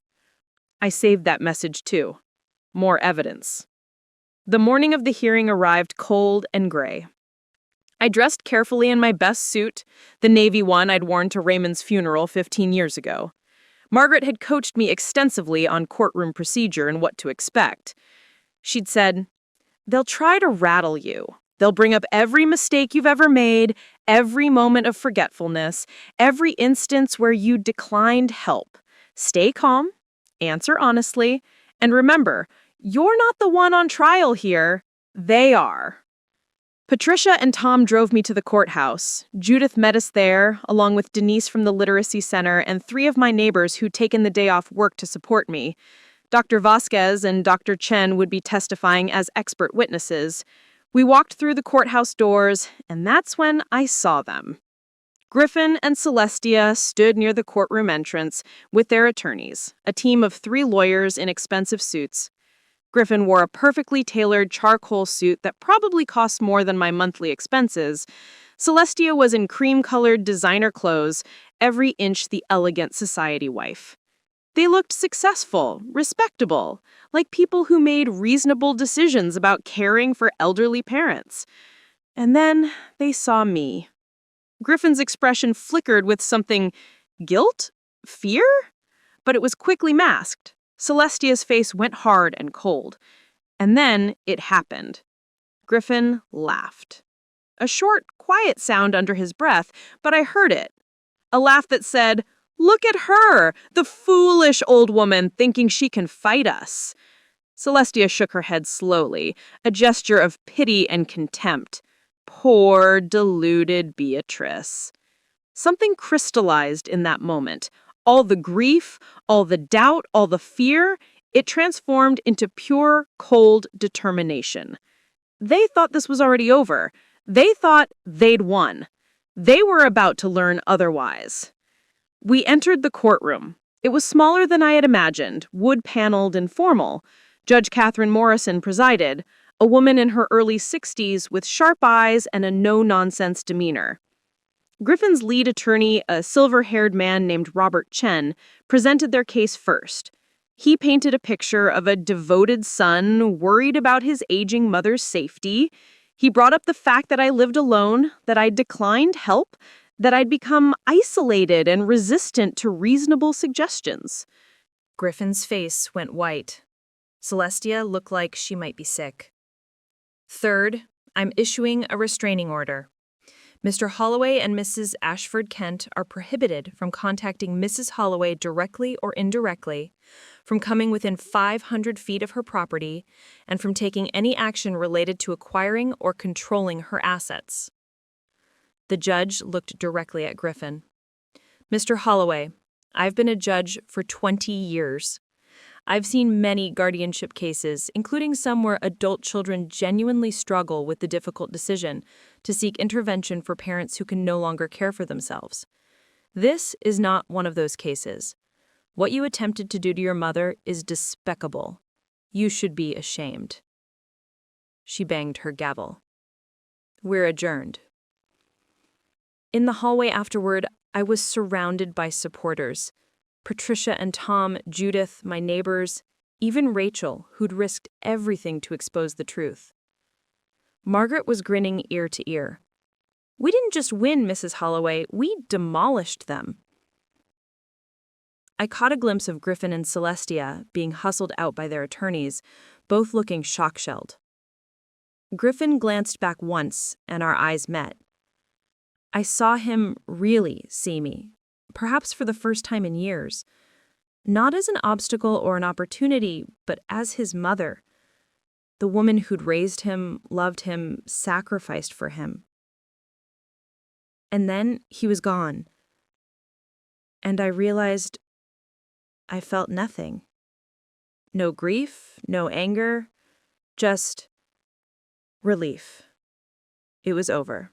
I saved that message too. More evidence. The morning of the hearing arrived cold and gray. I dressed carefully in my best suit, the navy one I'd worn to Raymond's funeral 15 years ago. Margaret had coached me extensively on courtroom procedure and what to expect. She'd said, "They'll try to rattle you. They'll bring up every mistake you've ever made, every moment of forgetfulness, every instance where you declined help. Stay calm, answer honestly, and remember, you're not the one on trial here. They are." Patricia and Tom drove me to the courthouse. Judith met us there, along with Denise from the Literacy Center and 3 of my neighbors who'd taken the day off work to support me. Dr. Vasquez and Dr. Chen would be testifying as expert witnesses. We walked through the courthouse doors, and that's when I saw them. Griffin and Celestia stood near the courtroom entrance with their attorneys, a team of 3 lawyers in expensive suits. Griffin wore a perfectly tailored charcoal suit that probably cost more than my monthly expenses. Celestia was in cream-colored designer clothes, every inch the elegant society wife. They looked successful, respectable, like people who made reasonable decisions about caring for elderly parents. And then they saw me. Griffin's expression flickered with something guilt? Fear? But it was quickly masked. Celestia's face went hard and cold. And then it happened. Griffin laughed. A short, quiet sound under his breath, but I heard it. A laugh that said, "Look at her, the foolish old woman thinking she can fight us." Celestia shook her head slowly, a gesture of pity and contempt. Poor, deluded Beatrice. Something crystallized in that moment. All the grief, all the doubt, all the fear, it transformed into pure, cold determination. They thought this was already over. They thought they'd won. They were about to learn otherwise. We entered the courtroom. It was smaller than I had imagined, wood-paneled and formal. Judge Catherine Morrison presided, a woman in her early 60s with sharp eyes and a no-nonsense demeanor. Griffin's lead attorney, a silver-haired man named Robert Chen, presented their case first. He painted a picture of a devoted son worried about his aging mother's safety. He brought up the fact that I lived alone, that I'd declined help, that I'd become isolated and resistant to reasonable suggestions. Griffin's face went white. Celestia looked like she might be sick. Third, I'm issuing a restraining order. Mr. Holloway and Mrs. Ashford Kent are prohibited from contacting Mrs. Holloway directly or indirectly, from coming within 500 feet of her property, and from taking any action related to acquiring or controlling her assets. The judge looked directly at Griffin. Mr. Holloway, I've been a judge for 20 years. I've seen many guardianship cases, including some where adult children genuinely struggle with the difficult decision to seek intervention for parents who can no longer care for themselves. This is not one of those cases. What you attempted to do to your mother is despicable. You should be ashamed. She banged her gavel. We're adjourned. In the hallway afterward, I was surrounded by supporters. Patricia and Tom, Judith, my neighbors, even Rachel, who'd risked everything to expose the truth. Margaret was grinning ear to ear. We didn't just win, Mrs. Holloway, we demolished them. I caught a glimpse of Griffin and Celestia being hustled out by their attorneys, both looking shock-shelled. Griffin glanced back once, and our eyes met. I saw him really see me, perhaps for the first time in years. Not as an obstacle or an opportunity, but as his mother. The woman who'd raised him, loved him, sacrificed for him. And then he was gone. And I realized I felt nothing. No grief, no anger, just relief. It was over.